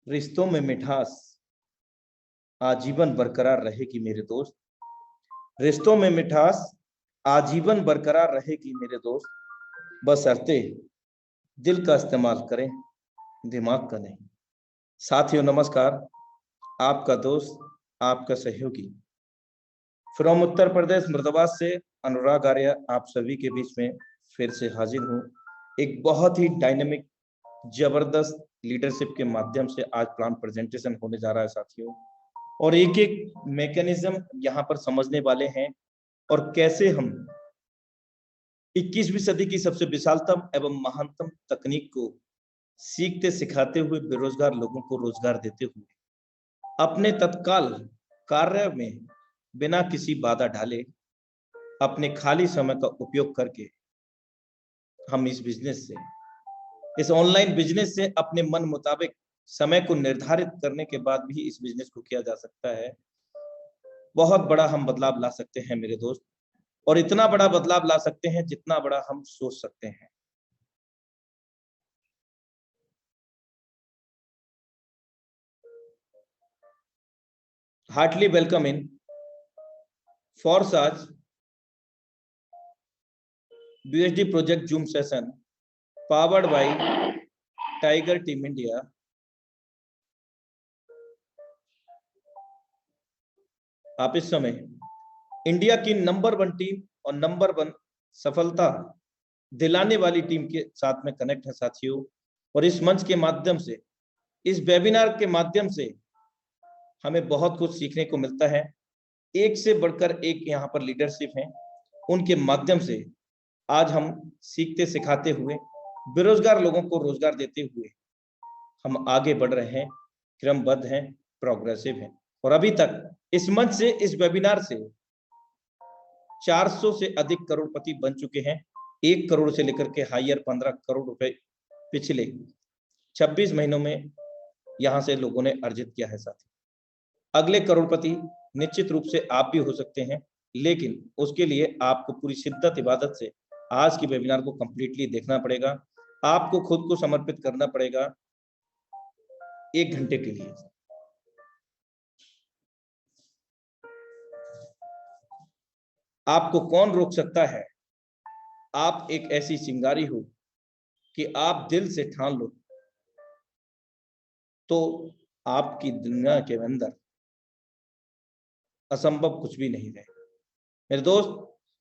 रिश्तों में मिठास आजीवन बरकरार रहेगी मेरे दोस्त। रिश्तों में मिठास आजीवन बरकरार रहेगी मेरे दोस्त। बशर्ते दिल का इस्तेमाल करें, दिमाग का नहीं। साथियों नमस्कार, आपका दोस्त, आपका सहयोगी फ्रॉम उत्तर प्रदेश मुर्दाबाद से अनुराग आर्य आप सभी के बीच में फिर से हाजिर हूँ। एक बहुत ही डायनेमिक जबरदस्त लीडरशिप के माध्यम से आज प्लान प्रेजेंटेशन होने जा रहा है साथियों, और एक एक मैकेनिज्म यहाँ पर समझने वाले हैं और कैसे हम 21वीं सदी की सबसे विशालतम एवं महानतम तकनीक को सीखते सिखाते हुए बेरोजगार लोगों को रोजगार देते हुए अपने तत्काल कार्य में बिना किसी बाधा डाले अपने खाली समय का उपयोग करके हम इस ऑनलाइन बिजनेस से अपने मन मुताबिक समय को निर्धारित करने के बाद भी इस बिजनेस को किया जा सकता है। बहुत बड़ा हम बदलाव ला सकते हैं मेरे दोस्त, और इतना बड़ा बदलाव ला सकते हैं जितना बड़ा हम सोच सकते हैं। Heartly welcome in for such BSD project Zoom session powered by Tiger Team India. आप इस समय इंडिया की नंबर 1 टीम और नंबर 1 सफलता दिलाने वाली टीम के साथ में कनेक्ट है साथियों, और इस मंच के माध्यम से, इस वेबिनार के माध्यम से हमें बहुत कुछ सीखने को मिलता है। एक से बढ़कर एक यहाँ पर लीडरशिप है, उनके माध्यम से आज हम सीखते सिखाते हुए बेरोजगार लोगों को रोजगार देते हुए हम आगे बढ़ रहे हैं, क्रमबद्ध हैं, प्रोग्रेसिव हैं, और अभी तक इस मंच से, इस वेबिनार से 400 से अधिक करोड़पति बन चुके हैं। 1 करोड़ से लेकर के हायर 15 करोड़ रुपए पिछले 26 महीनों में यहां से लोगों ने अर्जित किया है साथी। अगले करोड़पति निश्चित रूप से आप भी हो सकते हैं, लेकिन उसके लिए आपको पूरी शिद्दत इबादत से आज की वेबिनार को कंप्लीटली देखना पड़ेगा। आपको खुद को समर्पित करना पड़ेगा 1 घंटे के लिए। आपको कौन रोक सकता है? आप एक ऐसी चिंगारी हो कि आप दिल से ठान लो तो आपकी दुनिया के अंदर असंभव कुछ भी नहीं रहे। मेरे दोस्त,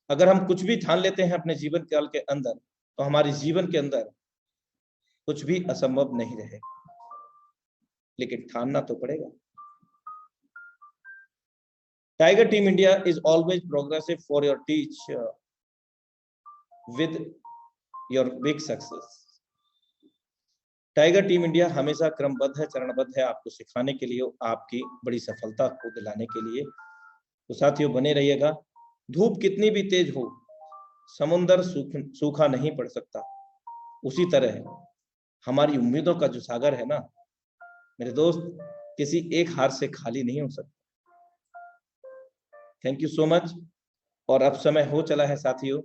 अगर हम कुछ भी ठान लेते हैं अपने जीवन काल के अंदर, तो हमारे जीवन के अंदर कुछ भी असंभव नहीं रहेगा, लेकिन ठानना तो पड़ेगा। Tiger Team India is always progressive for your teach with your big success. Tiger team India हमेशा क्रमबद्ध है, चरणबद्ध है आपको सिखाने के लिए, आपकी बड़ी सफलता को दिलाने के लिए। तो साथियों बने रहिएगा। धूप कितनी भी तेज हो, समुंदर सूखा नहीं पड़ सकता। उसी तरह हमारी उम्मीदों का जो सागर है ना मेरे दोस्त, किसी एक हार से खाली नहीं हो सकता। Thank you so much. और अब समय हो चला है साथियों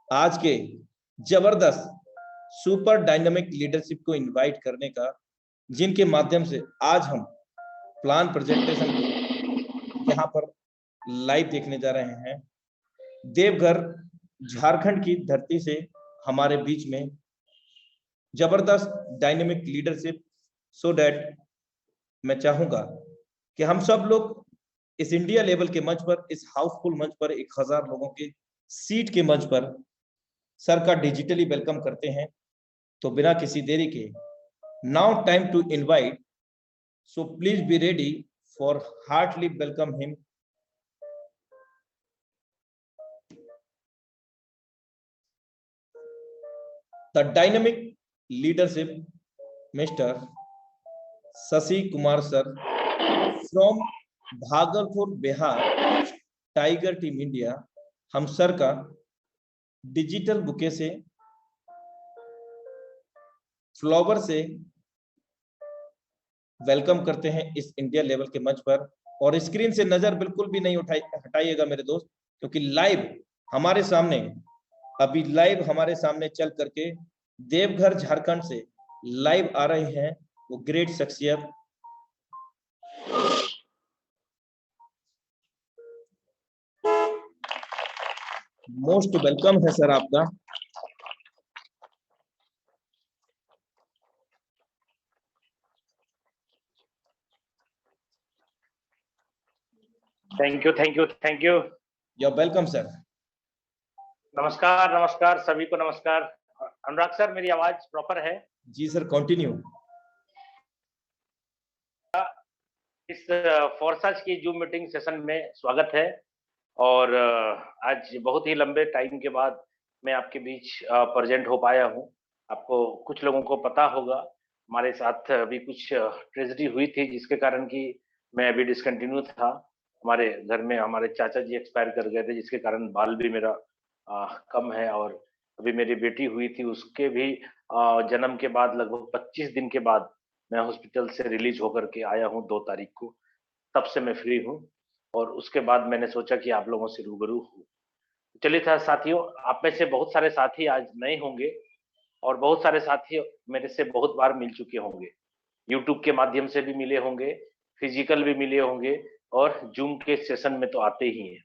आज के जबरदस्त सुपर डायनामिक लीडरशिप को इनवाइट करने का, जिनके माध्यम से आज हम प्लान प्रेजेंटेशन को यहाँ पर लाइव देखने जा रहे हैं। देवघर झारखंड की धरती से हमारे बीच में जबरदस्त डायनामिक लीडरशिप, सो दैट मैं चाहूंगा कि हम सब लोग इस इंडिया लेवल के मंच पर, इस हाउसफुल मंच पर, 1000 लोगों के सीट के मंच पर सर का डिजिटली वेलकम करते हैं। तो बिना किसी देरी के now time to invite, so please be ready for heartly welcome him the dynamic leadership mister Shashi Kumar sir from Bhagalpur Bihar, tiger team India. हम सर का डिजिटल बुके से, फ्लावर से वेलकम करते हैं इस इंडिया लेवल के मंच पर। और स्क्रीन से नजर बिल्कुल भी नहीं हटाइएगा मेरे दोस्त, क्योंकि लाइव हमारे सामने, अभी लाइव हमारे सामने चल करके देवघर झारखंड से लाइव आ रहे हैं वो ग्रेट शख्सियत मोस्ट वेलकम है सर आपका। Thank you thank you thank you. You welcome sir. नमस्कार नमस्कार सभी को नमस्कार। अनुराग सर मेरी आवाज प्रॉपर है? जी सर कंटिन्यू। इस फोर्साज की जूम मीटिंग सेशन में स्वागत है और आज बहुत ही लंबे टाइम के बाद मैं आपके बीच प्रेजेंट हो पाया हूं। आपको कुछ लोगों को पता होगा हमारे साथ अभी कुछ ट्रेजेडी हुई थी जिसके कारण कि मैं अभी डिसकंटिन्यू था। हमारे घर में हमारे चाचा जी एक्सपायर कर गए थे जिसके कारण बाल भी मेरा कम है और अभी मेरी बेटी हुई थी उसके भी जन्म के बाद लगभग 25 दिन के बाद मैं हॉस्पिटल से रिलीज होकर के आया हूं 2 तारीख को। तब से मैं फ्री हूं और उसके बाद मैंने सोचा कि आप लोगों से रूबरू हूं। चलिए था साथियों, आप में से बहुत सारे साथी आज नए होंगे और बहुत सारे साथी मेरे से बहुत बार मिल चुके होंगे। यूट्यूब के माध्यम से भी मिले होंगे, फिजिकल भी मिले होंगे और जूम के सेशन में तो आते ही हैं।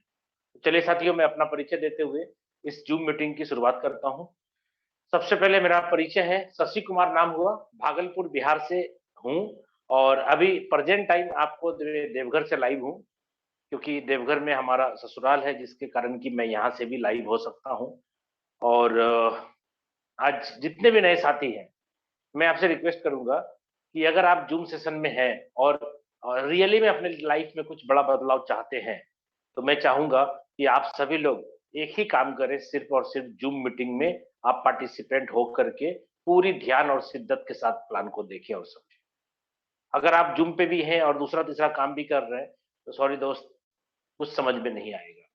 चलिए साथियों, मैं अपना परिचय देते हुए इस जूम मीटिंग की शुरुआत करता हूं। सबसे पहले मेरा परिचय है, शशि कुमार नाम हुआ, भागलपुर बिहार से हूं और अभी प्रेजेंट टाइम आपको देवघर से लाइव हूं क्योंकि देवघर में हमारा ससुराल है जिसके कारण कि मैं यहाँ से भी लाइव हो सकता हूं। और आज जितने भी नए साथी हैं मैं आपसे रिक्वेस्ट करूंगा कि अगर आप जूम सेशन में हैं और रियली में अपने लाइफ में कुछ बड़ा बदलाव चाहते हैं तो मैं चाहूंगा कि आप सभी लोग एक ही काम करें, सिर्फ और सिर्फ जूम मीटिंग में आप पार्टिसिपेंट हो करके पूरी ध्यान और शिद्दत के साथ प्लान को देखें और समझें। अगर आप जूम पे भी हैं और दूसरा तीसरा काम भी कर रहे हैं तो सॉरी दोस्त, कुछ समझ में नहीं आएगा।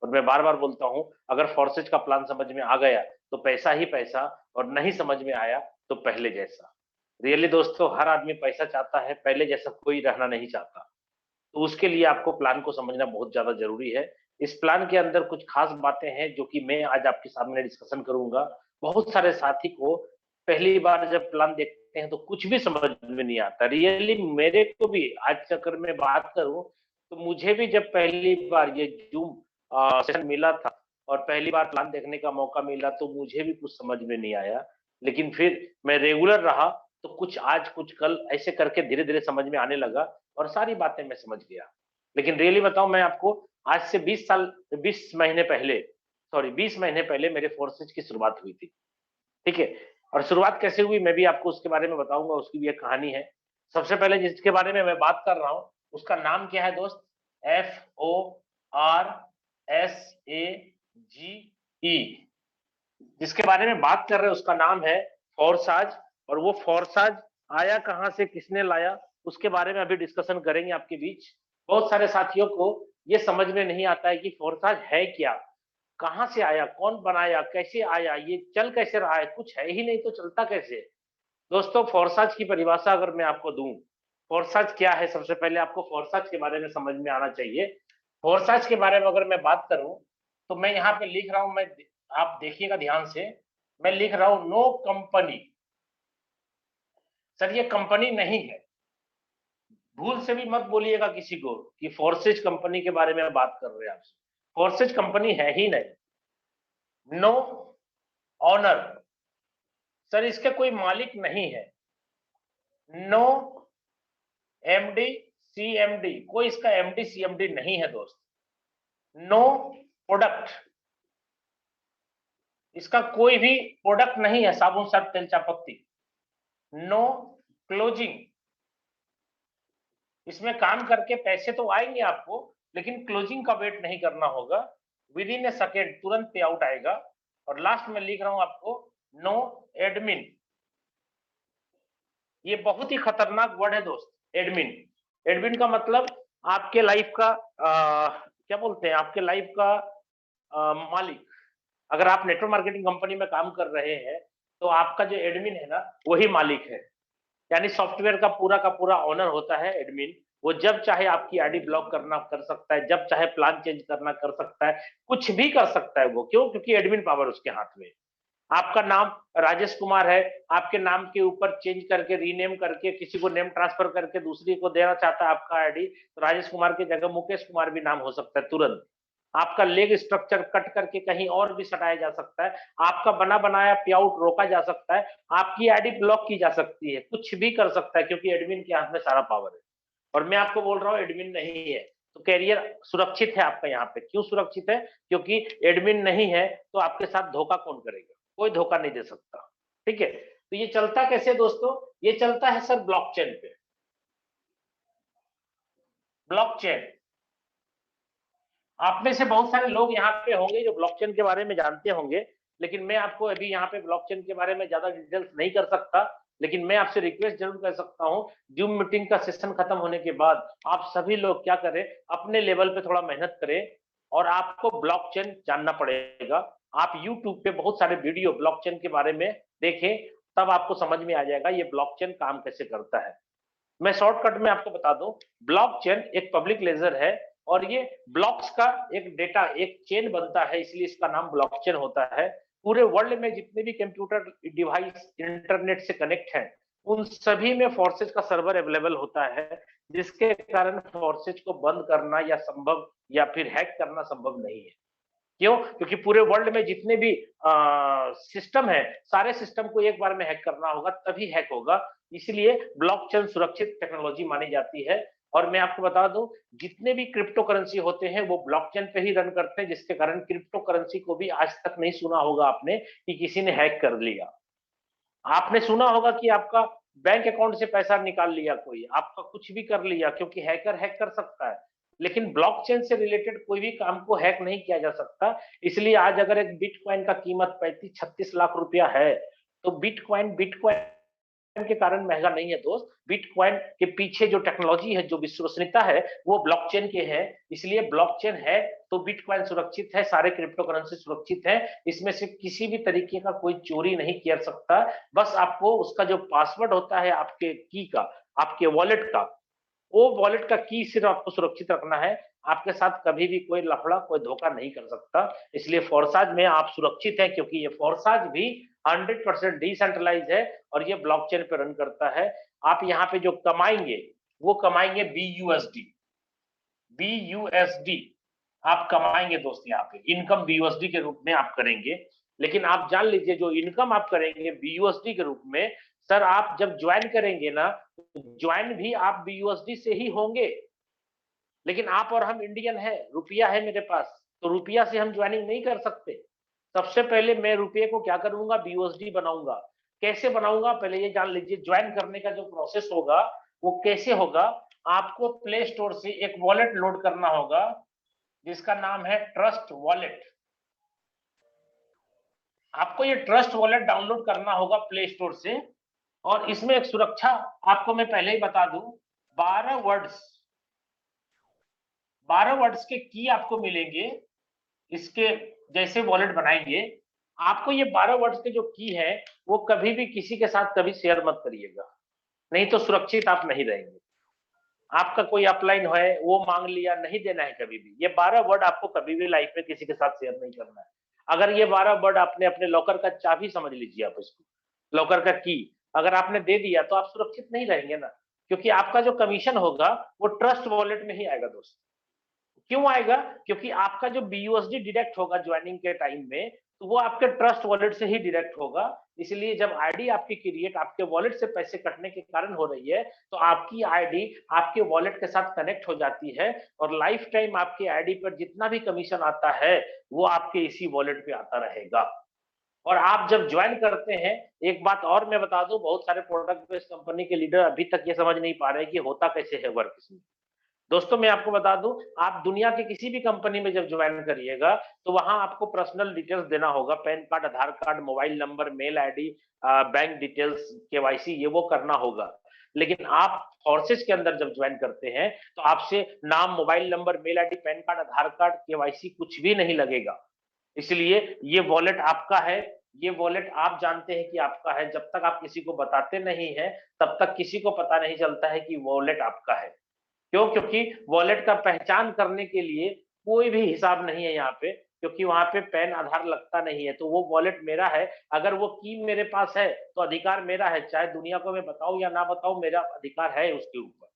और मैं बार बार बोलता हूं, अगर फोर्सेज का प्लान समझ में आ गया तो पैसा ही पैसा, और नहीं समझ में आया तो पहले जैसा। रियली दोस्तों, हर आदमी पैसा चाहता है, पहले जैसा कोई रहना नहीं चाहता। तो उसके लिए आपको प्लान को समझना बहुत ज्यादा जरूरी है। इस प्लान के अंदर कुछ खास बातें हैं जो कि मैं आज आपके सामने डिस्कशन करूंगा। बहुत सारे साथी को पहली बार जब प्लान देखते हैं तो कुछ भी समझ में नहीं आता। रियली मेरे को भी आज अगर मैं बात करूं तो मुझे भी जब पहली बार ये जूम सेशन मिला था और पहली बार प्लान देखने का मौका मिला तो मुझे भी कुछ समझ में नहीं आया, लेकिन फिर मैं रेगुलर रहा तो कुछ आज कुछ कल ऐसे करके धीरे धीरे समझ में आने लगा और सारी बातें मैं समझ गया। लेकिन रियली बताऊं, मैं आपको आज से 20 महीने पहले, सॉरी 20 महीने पहले मेरे फोर्सेज की शुरुआत हुई थी, ठीक है। और शुरुआत कैसे हुई मैं भी आपको उसके बारे में बताऊंगा, उसकी भी एक कहानी है। सबसे पहले जिसके बारे में मैं बात कर रहा हूं उसका नाम क्या है दोस्त? FORSAGE। जिसके बारे में बात कर रहे हैं उसका नाम है फोर्साज। और वो फोर्साज आया कहां से, किसने लाया, उसके बारे में अभी डिस्कशन करेंगे आपके बीच। बहुत सारे साथियों को ये समझ में नहीं आता है कि फोर्साज है क्या, कहां से आया, कौन बनाया, कैसे आया, ये चल कैसे रहा है, कुछ है ही नहीं तो चलता कैसे। दोस्तों, फोर्साज की परिभाषा अगर मैं आपको दूं, फोर्साज क्या है, सबसे पहले आपको फोर्साज के बारे में समझ में आना चाहिए। फोर्साज के बारे में अगर मैं बात करूं तो मैं यहाँ पे लिख रहा हूं, मैं आप देखिएगा ध्यान से, मैं लिख रहा हूं नो कंपनी। सर ये कंपनी नहीं है, भूल से भी मत बोलिएगा किसी को कि फोर्सेज कंपनी के बारे में बात कर रहे हैं आपसे। फोर्सेज कंपनी है ही नहीं। नो ऑनर, सर इसके कोई मालिक नहीं है। नो एमडी सीएमडी, कोई इसका एमडी सीएमडी नहीं है दोस्त। नो प्रोडक्ट, इसका कोई भी प्रोडक्ट नहीं है, साबुन सर्फ तेल चायपत्ती। नो क्लोजिंग, इसमें काम करके पैसे तो आएंगे आपको लेकिन क्लोजिंग का वेट नहीं करना होगा, विद इन ए सेकेंड तुरंत पे आउट आएगा। और लास्ट में लिख रहा हूं आपको नो एडमिन। ये बहुत ही खतरनाक वर्ड है दोस्त, एडमिन। एडमिन का मतलब आपके लाइफ का क्या बोलते हैं, आपके लाइफ का मालिक। अगर आप नेटवर्क मार्केटिंग कंपनी में काम कर रहे हैं तो आपका जो एडमिन है ना वही मालिक है, यानी सॉफ्टवेयर का पूरा ऑनर होता है एडमिन। वो जब चाहे आपकी आईडी ब्लॉक करना कर सकता है, जब चाहे प्लान चेंज करना कर सकता है, कुछ भी कर सकता है वो। क्यों? क्योंकि एडमिन पावर उसके हाथ में। आपका नाम राजेश कुमार है, आपके नाम के ऊपर चेंज करके रीनेम करके किसी को नेम ट्रांसफर करके दूसरी को देना चाहता है आपका आईडी, तो राजेश कुमार की जगह मुकेश कुमार भी नाम हो सकता है तुरंत। आपका लेग स्ट्रक्चर कट करके कहीं और भी सटाया जा सकता है, आपका बना बनाया पे आउट रोका जा सकता है, आपकी आईडी ब्लॉक की जा सकती है, कुछ भी कर सकता है क्योंकि एडमिन के हाथ में सारा पावर है। और मैं आपको बोल रहा हूँ एडमिन नहीं है तो कैरियर सुरक्षित है आपका यहाँ पे। क्यों सुरक्षित है? क्योंकि एडमिन नहीं है तो आपके साथ धोखा कौन करेगा? कोई धोखा नहीं दे सकता। ठीक है, तो ये चलता कैसे दोस्तों? ये चलता है सर ब्लॉकचेन पे। ब्लॉकचेन, आप में से बहुत सारे लोग यहाँ पे होंगे जो ब्लॉकचेन के बारे में जानते होंगे, लेकिन मैं आपको अभी यहाँ पे ब्लॉकचेन के बारे में ज्यादा डिटेल्स नहीं कर सकता। लेकिन मैं आपसे रिक्वेस्ट जरूर कर सकता हूँ, जूम मीटिंग का सेशन खत्म होने के बाद आप सभी लोग क्या करें, अपने लेवल पे थोड़ा मेहनत करें और आपको ब्लॉकचेन जानना पड़ेगा। आप यूट्यूब पे बहुत सारे वीडियो ब्लॉकचेन के बारे में देखें, तब आपको समझ में आ जाएगा ये ब्लॉकचेन काम कैसे करता है। मैं शॉर्टकट में आपको बता दूं, ब्लॉकचेन एक पब्लिक लेजर है और ये ब्लॉक्स का एक डेटा एक चेन बनता है, इसलिए इसका नाम ब्लॉकचेन होता है। पूरे वर्ल्ड में जितने भी कंप्यूटर डिवाइस इंटरनेट से कनेक्ट हैं, उन सभी में फोर्सेज का सर्वर अवेलेबल होता है, जिसके कारण फोर्सेज को बंद करना या संभव या फिर हैक करना संभव नहीं है। क्यों? क्योंकि पूरे वर्ल्ड में जितने भी सिस्टम है, सारे सिस्टम को एक बार में हैक करना होगा तभी हैक होगा। इसलिए ब्लॉकचेन सुरक्षित टेक्नोलॉजी मानी जाती है। और मैं आपको बता दूं, जितने भी क्रिप्टो करेंसी होते हैं वो ब्लॉकचेन पे ही रन करते हैं, जिसके कारण क्रिप्टो करेंसी को भी आज तक नहीं सुना होगा आपने कि किसी ने हैक कर लिया। आपने सुना होगा कि आपका बैंक अकाउंट से पैसा निकाल लिया कोई, आपका कुछ भी कर लिया, क्योंकि हैकर हैक कर सकता है। लेकिन ब्लॉकचेन से रिलेटेड कोई भी काम को हैक नहीं किया जा सकता। इसलिए आज अगर एक बिटकॉइन का कीमत 35-36 लाख रुपया है, तो बिटकॉइन बिटकॉइन के कारण महंगा नहीं है दोस्त। बिटकॉइन के पीछे जो टेक्नोलॉजी है, जो विश्वसनीयता है, वो ब्लॉकचेन के है। इसलिए ब्लॉकचेन है तो बिटकॉइन सुरक्षित है, सारे क्रिप्टो करेंसी सुरक्षित है। इसमें से किसी भी तरीके का कोई चोरी नहीं कर सकता। बस आपको उसका जो पासवर्ड होता है आपके की का, आपके वॉलेट का, वो वॉलेट का की सिर्फ आपको सुरक्षित रखना है। आपके साथ कभी भी कोई लफड़ा कोई धोखा नहीं कर सकता। इसलिए फोर्साज में आप सुरक्षित हैं, क्योंकि ये फोर्साज भी 100% डिसेंट्रलाइज है और ये ब्लॉकचेन पे रन करता है। आप यहाँ पे जो कमाएंगे वो कमाएंगे BUSD। BUSD आप कमाएंगे दोस्त, यहाँ पे इनकम BUSD के रूप में आप करेंगे। लेकिन आप जान लीजिए, जो इनकम आप करेंगे BUSD के रूप में, सर आप जब ज्वाइन करेंगे ना, ज्वाइन भी आप BUSD से ही होंगे। लेकिन आप और हम इंडियन है, रुपया है मेरे पास, तो रुपया से हम ज्वाइनिंग नहीं कर सकते। सबसे पहले मैं रुपये को क्या करूंगा, BUSD बनाऊंगा। कैसे बनाऊंगा पहले ये जान लीजिए। ज्वाइन करने का जो प्रोसेस होगा वो कैसे होगा, आपको प्ले स्टोर से एक वॉलेट लोड करना होगा जिसका नाम है ट्रस्ट वॉलेट। आपको ये ट्रस्ट वॉलेट डाउनलोड करना होगा प्ले स्टोर से। और इसमें एक सुरक्षा आपको मैं पहले ही बता दूं, 12 वर्ड्स 12 वर्ड्स के की आपको मिलेंगे। इसके जैसे वॉलेट बनाएंगे, आपको ये 12 वर्ड्स के जो की है वो कभी भी किसी के साथ कभी शेयर मत करिएगा, नहीं तो सुरक्षित आप नहीं रहेंगे। आपका कोई अपलाइन है वो मांग लिया, नहीं देना है कभी भी। ये 12 वर्ड आपको कभी भी लाइफ में किसी के साथ शेयर नहीं करना है। अगर ये 12 वर्ड आपने अपने लॉकर का चाबी समझ लीजिए, आप इसको लॉकर का की अगर आपने दे दिया तो आप सुरक्षित नहीं रहेंगे ना, क्योंकि आपका जो कमीशन होगा वो ट्रस्ट वॉलेट में ही आएगा दोस्त। क्यों आएगा? क्योंकि आपका जो BUSD डिडक्ट होगा ज्वाइनिंग के टाइम में, तो वो आपके ट्रस्ट वॉलेट से ही डिडक्ट होगा। इसलिए जब आईडी आपकी क्रिएट आपके वॉलेट से पैसे कटने के कारण हो रही है, तो आपकी आईडी आपके वॉलेट के साथ कनेक्ट हो जाती है और लाइफ टाइम आपकी आईडी पर जितना भी कमीशन आता है वो आपके इसी वॉलेट पे आता रहेगा। और आप जब ज्वाइन करते हैं, एक बात और मैं बता दूं, बहुत सारे प्रोडक्ट बेस्ड कंपनी के लीडर अभी तक ये समझ नहीं पा रहे कि होता कैसे है वर्क इसमें। दोस्तों मैं आपको बता दूं, आप दुनिया की किसी भी कंपनी में जब ज्वाइन करिएगा तो वहां आपको पर्सनल डिटेल्स देना होगा, PAN card, Aadhaar card, mobile number, mail ID, bank details, KYC, ये वो करना होगा। लेकिन आप फोर्सेज के अंदर जब ज्वाइन करते हैं तो आपसे नाम, mobile number, mail ID, PAN card, Aadhaar card, KYC कुछ भी नहीं लगेगा। इसलिए ये वॉलेट आपका है। ये वॉलेट आप जानते हैं कि आपका है, जब तक आप किसी को बताते नहीं है तब तक किसी को पता नहीं चलता है कि वॉलेट आपका है। क्यों? क्योंकि वॉलेट का पहचान करने के लिए कोई भी हिसाब नहीं है यहाँ पे। क्योंकि वहां पे पैन आधार लगता नहीं है, तो वो वॉलेट मेरा है। अगर वो की मेरे पास है तो अधिकार मेरा है, चाहे दुनिया को मैं बताऊं या ना बताऊं, मेरा अधिकार है उसके ऊपर।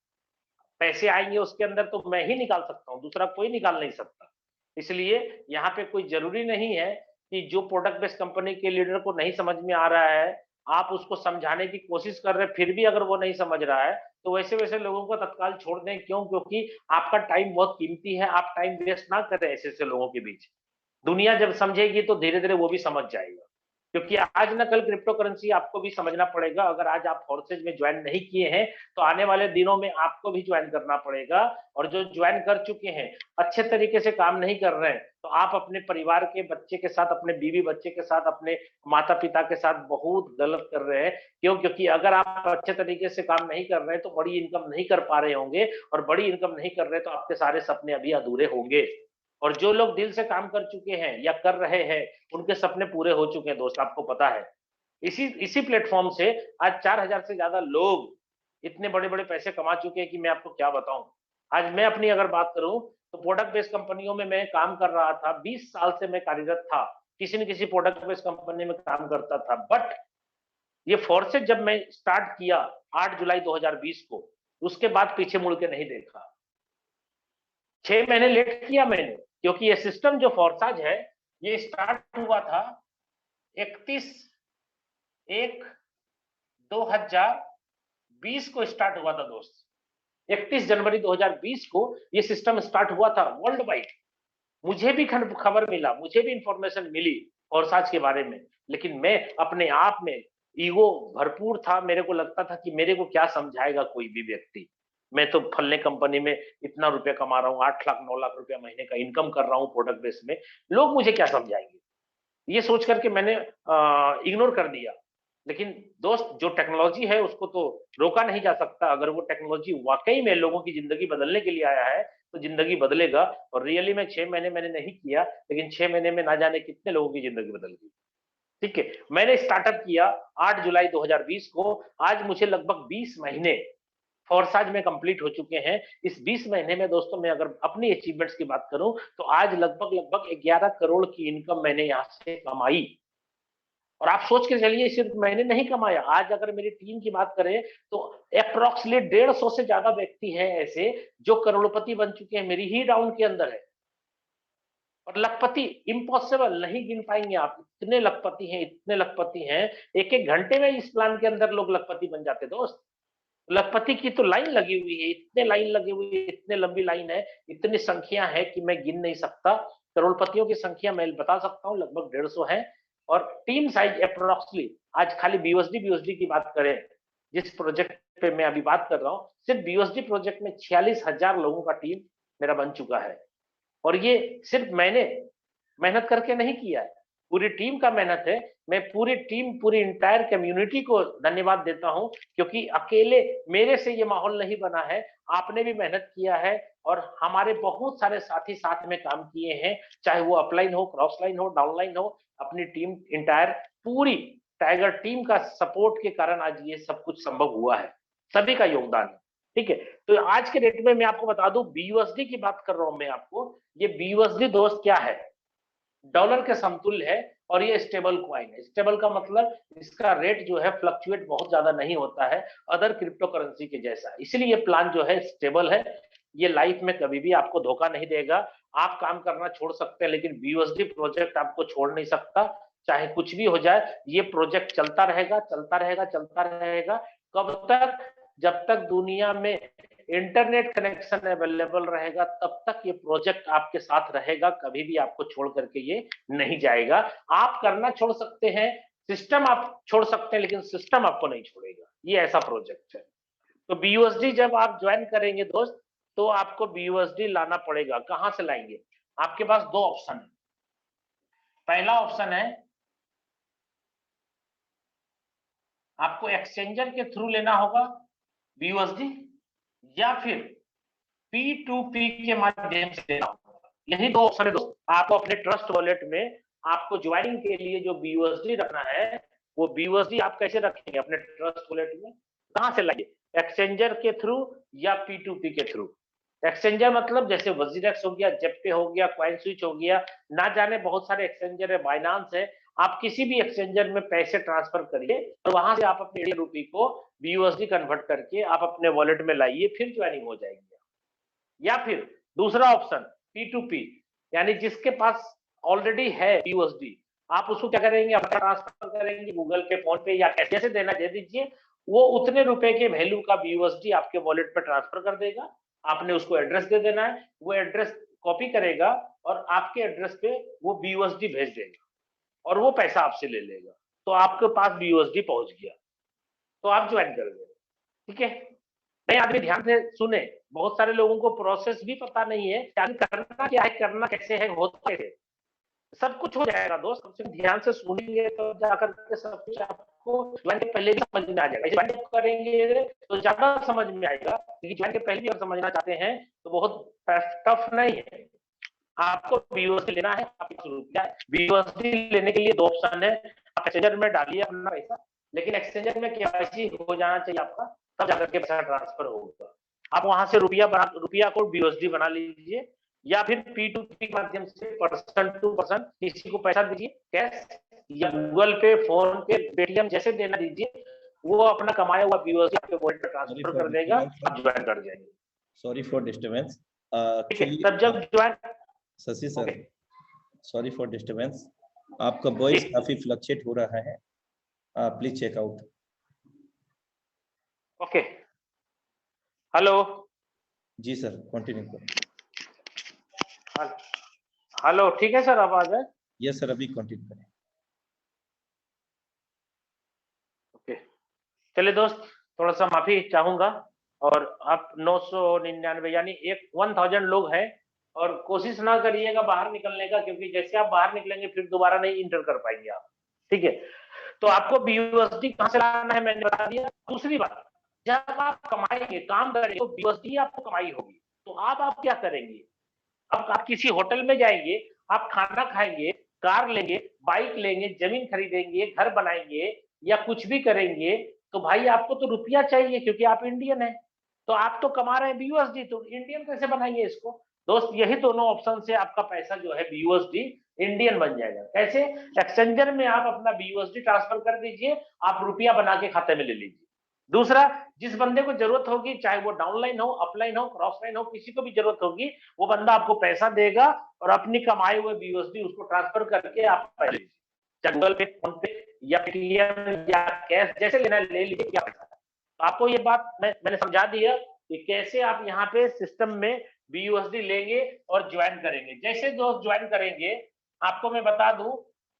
पैसे आएंगे उसके अंदर तो मैं ही निकाल सकता हूँ, दूसरा कोई निकाल नहीं सकता। इसलिए यहाँ पे कोई जरूरी नहीं है कि जो प्रोडक्ट बेस्ड कंपनी के लीडर को नहीं समझ में आ रहा है, आप उसको समझाने की कोशिश कर रहे हैं, फिर भी अगर वो नहीं समझ रहा है तो वैसे वैसे लोगों को तत्काल छोड़ दें। क्यों? क्योंकि आपका टाइम बहुत कीमती है, आप टाइम वेस्ट ना करें ऐसे ऐसे लोगों के बीच। दुनिया जब समझेगी तो धीरे धीरे वो भी समझ जाएगा, क्योंकि आज ना कल क्रिप्टो करेंसी आपको भी समझना पड़ेगा। अगर आज आप फोर्सेज में ज्वाइन नहीं किए हैं तो आने वाले दिनों में आपको भी ज्वाइन करना पड़ेगा। और जो ज्वाइन कर चुके हैं, अच्छे तरीके से काम नहीं कर रहे हैं, तो आप अपने परिवार के बच्चे के साथ, अपने बीवी बच्चे के साथ, अपने माता पिता के साथ बहुत गलत कर रहे हैं। क्यों? क्योंकि अगर आप अच्छे तरीके से काम नहीं कर रहे हैं तो बड़ी इनकम नहीं कर पा रहे होंगे, और बड़ी इनकम नहीं कर रहे तो आपके सारे सपने अभी अधूरे होंगे। और जो लोग दिल से काम कर चुके हैं या कर रहे हैं, उनके सपने पूरे हो चुके हैं दोस्त, आपको पता है। इसी इसी प्लेटफॉर्म से आज 4,000 से ज्यादा लोग इतने बड़े बड़े पैसे कमा चुके हैं कि मैं आपको क्या बताऊं। आज मैं अपनी अगर बात करूं तो प्रोडक्ट बेस्ड कंपनियों में मैं काम कर रहा था, 20 साल से मैं कार्यरत था, किसी न किसी प्रोडक्ट बेस्ड कंपनी में काम करता था। बट ये फोर्सेज जब मैं स्टार्ट किया 8 जुलाई 2020 को, उसके बाद पीछे मुड़ के नहीं देखा। 6 महीने लेट किया मैंने, क्योंकि ये सिस्टम जो फोर्साज है, ये स्टार्ट हुआ था 31/1/2020 को स्टार्ट हुआ था दोस्त। 31 जनवरी 2020 को ये सिस्टम स्टार्ट हुआ था वर्ल्ड वाइड। मुझे भी खबर मिला, मुझे भी इंफॉर्मेशन मिली फोर्साज के बारे में, लेकिन मैं अपने आप में ईगो भरपूर था। मेरे को लगता था कि मेरे को क्या समझाएगा कोई भी व्यक्ति, मैं तो फलने कंपनी में इतना रुपया कमा रहा हूँ, 8 लाख 9 लाख रुपया महीने का इनकम कर रहा हूँ प्रोडक्ट बेस में, लोग मुझे क्या समझाएंगे, ये सोच करके मैंने इग्नोर कर दिया। लेकिन दोस्त, जो टेक्नोलॉजी है उसको तो रोका नहीं जा सकता। अगर वो टेक्नोलॉजी वाकई में लोगों की जिंदगी बदलने के लिए आया है तो जिंदगी बदलेगा। और रियली में 6 महीने मैंने नहीं किया, लेकिन 6 महीने में ना जाने कितने लोगों की जिंदगी बदल गई। ठीक है, मैंने स्टार्टअप किया 8 जुलाई 2020 को। आज मुझे लगभग 20 महीने फोर्साज में कंप्लीट हो चुके हैं। इस 20 महीने में दोस्तों, मैं अगर अपनी अचीवमेंट्स की बात करूं तो आज लगभग लगभग 11 करोड़ की इनकम मैंने यहां से कमाई। और आप सोच के चलिए, सिर्फ मैंने नहीं कमाया, आज अगर मेरी टीम की बात करें तो अप्रोक्सीमेट 150 से ज्यादा व्यक्ति हैं ऐसे जो करोड़पति बन चुके हैं, मेरी ही डाउन के अंदर है। और लखपति इम्पॉसिबल, नहीं गिन पाएंगे आप, इतने लखपति हैं, इतने लखपति हैं। एक एक घंटे में इस प्लान के अंदर लोग लखपति बन जाते दोस्त। लखपति की तो लाइन लगी हुई है, इतने लाइन लगे हुए, इतने लंबी लाइन है, इतनी संख्या है कि मैं गिन नहीं सकता। करोड़पतियों की संख्या मैं बता सकता हूँ, लगभग 150 है। और टीम साइज अप्रोक्सीमेटली, आज खाली बीयूएसडी की बात करें, जिस प्रोजेक्ट पे मैं अभी बात कर रहा हूँ, सिर्फ बीयूएसडी प्रोजेक्ट में 46,000 लोगों का टीम मेरा बन चुका है। और ये सिर्फ मैंने मेहनत करके नहीं किया है, पूरी टीम का मेहनत है। मैं पूरी टीम, पूरी इंटायर कम्युनिटी को धन्यवाद देता हूं, क्योंकि अकेले मेरे से ये माहौल नहीं बना है, आपने भी मेहनत किया है। और हमारे बहुत सारे साथी साथ में काम किए हैं, चाहे वो अपलाइन हो, क्रॉस लाइन हो, डाउनलाइन हो, अपनी टीम इंटायर पूरी टाइगर टीम का सपोर्ट के कारण आज ये सब कुछ संभव हुआ है, सभी का योगदान है। ठीक है, तो आज के डेट में मैं आपको बता दूं, बीयूएसडी की बात कर रहा हूं मैं आपको। ये बीयूएसडी दोस्त क्या है? डॉलर के समतुल्य है, और ये स्टेबल क्वाइन है। स्टेबल का मतलब इसका रेट जो है फ्लक्चुएट बहुत ज्यादा नहीं होता है अदर क्रिप्टो करेंसी के जैसा, इसलिए ये प्लान जो है स्टेबल है। ये लाइफ में कभी भी आपको धोखा नहीं देगा। आप काम करना छोड़ सकते हैं, लेकिन बीयूएसडी प्रोजेक्ट आपको छोड़ नहीं सकता। चाहे कुछ भी हो जाए, ये प्रोजेक्ट चलता रहेगा, चलता रहेगा, चलता रहेगा। कब तक? जब तक दुनिया में इंटरनेट कनेक्शन अवेलेबल रहेगा, तब तक ये प्रोजेक्ट आपके साथ रहेगा, कभी भी आपको छोड़ करके ये नहीं जाएगा। आप करना छोड़ सकते हैं, सिस्टम आप छोड़ सकते हैं, लेकिन सिस्टम आपको नहीं छोड़ेगा। ये ऐसा प्रोजेक्ट है। तो बीयूएसडी जब आप ज्वाइन करेंगे दोस्त, तो आपको बीयूएसडी लाना पड़ेगा। कहां से लाएंगे? आपके पास दो ऑप्शन है। पहला ऑप्शन है आपको एक्सचेंजर के थ्रू लेना होगा बीयूएसडी, या फिर P2P के माध्यम से लेना होगा। यही दो ऑप्शन है दोस्तों। आपको अपने ट्रस्ट वॉलेट में आपको ज्वाइनिंग के लिए जो बीयूएसडी रखना है, वो बीयूएसडी आप कैसे रखेंगे अपने ट्रस्ट वॉलेट में? कहां से लाएंगे? एक्सचेंजर के थ्रू या P2P के थ्रू? एक्सचेंजर मतलब जैसे वजीरेक्स हो गया, जेपे हो गया, कॉइन स्विच हो गया, ना जाने बहुत सारे एक्सचेंजर है, बाइनांस है। आप किसी भी एक्सचेंजर में पैसे ट्रांसफर करिए और वहां से आप अपने इंडियन रूपी को बीयूएसडी कन्वर्ट करके आप अपने वॉलेट में लाइए, फिर ज्वाइनिंग हो जाएगी। या फिर दूसरा ऑप्शन P2P, यानी जिसके पास ऑलरेडी है बीयूएसडी, आप उसको क्या करेंगे, अपना ट्रांसफर करेंगे गूगल पे, फोन पे या कैसे देना दे दीजिए, वो उतने रुपए के वैल्यू का बीयूएसडी आपके वॉलेट पे ट्रांसफर कर देगा। आपने उसको एड्रेस दे देना है, वो एड्रेस कॉपी करेगा और आपके एड्रेस पे वो बीयूएसडी भेज देगा और वो पैसा आपसे ले लेगा। तो आपके पास बीयूएसडी पहुंच गया, तो आप ज्वाइन कर गए। ठीक है, नए आदमी ध्यान से सुने, बहुत सारे लोगों को प्रोसेस भी पता नहीं है, करना क्या है, करना कैसे है, होता है, सब कुछ हो जाएगा दोस्त। ध्यान से सुनेंगे तो जाकर के सब कुछ आपको ज्वाइन के पहले भी समझ में आ जाएगा। ज्वाइन करेंगे तो ज्यादा समझ में आएगा, लेकिन ज्वाइन के पहले भी अगर समझना चाहते हैं तो बहुत टफ नहीं है। आपको बीयूएसडी लेना है, आपको रुपया बीयूएसडी लेने के लिए दो ऑप्शन है, आप एक्सचेंजर में डालिए अपना पैसा, लेकिन एक्सचेंजर में केवाईसी हो जाना चाहिए आपका, तब जाकर के पैसा ट्रांसफर होगा। आप वहां से रुपया को बीयूएसडी बना लीजिए, या फिर P2P के माध्यम से पर्सन टू पर्सन किसी को पैसा दीजिए कैश, या गूगल पे, फोन पे, पेटीएम जैसे देना दीजिए, वो अपना कमाया हुआ बीयूएसडी आपके वॉलेट में ट्रांसफर कर देगा, आप ज्वाइन कर जाएंगे। Sorry for disturbance. तब जब join, Shashi sir, sorry for disturbance, आपका वॉइस काफी फ्लक्चुएट हो रहा है, please check out. Okay, hello ji sir, continue करें। हेलो, ठीक है सर, आवाज है? यस सर, अभी कंटिन्यू करें। ओके, चलिए दोस्त, थोड़ा सा माफी चाहूंगा, और आप 999 यानी 1000 लोग हैं, और कोशिश ना करिएगा बाहर निकलने का, क्योंकि जैसे आप बाहर निकलेंगे फिर दोबारा नहीं इंटर कर पाएंगे आप। ठीक है, तो आपको बीयूएसडी कहां से लाना है मैंने बता दिया। दूसरी बात, जब आप कमाएंगे, काम करेंगे, तो बीयूएसडी आपको कमाई होगी, तो आप क्या करेंगे, अब आप किसी होटल में जाएंगे, आप खाना खाएंगे, कार लेंगे, बाइक लेंगे, जमीन खरीदेंगे, घर बनाएंगे या कुछ भी करेंगे, तो भाई आपको तो रुपया चाहिए, क्योंकि आप इंडियन है। तो आप तो कमा रहे हैं बीयूएसडी, तो इंडियन कैसे बनाएंगे इसको? दोस्त, यही दोनों ऑप्शन से आपका पैसा जो है बीयूएसडी इंडियन बन जाएगा। कैसे? एक्सचेंजर में आप अपना बीयूएसडी ट्रांसफर कर दीजिए, आप रुपया बना के खाते में ले लीजिए। दूसरा, जिस बंदे को जरूरत होगी, चाहे वो डाउनलाइन हो, अपलाइन हो, क्रॉस लाइन हो, किसी को भी जरूरत होगी, वो बंदा आपको पैसा देगा और अपनी कमाए हुए बीयूएसडी उसको ट्रांसफर करके आप पैसे लीजिए, चाहे गूगल पे, फोन पे या पेटीएम या कैश, जैसे लेना ले लीजिए। क्या पैसा, तो आपको ये बात मैंने समझा दिया कि कैसे आप यहाँ पे सिस्टम में बीयूएसडी लेंगे और ज्वाइन करेंगे। जैसे दोस्त ज्वाइन करेंगे, आपको मैं बता दूं,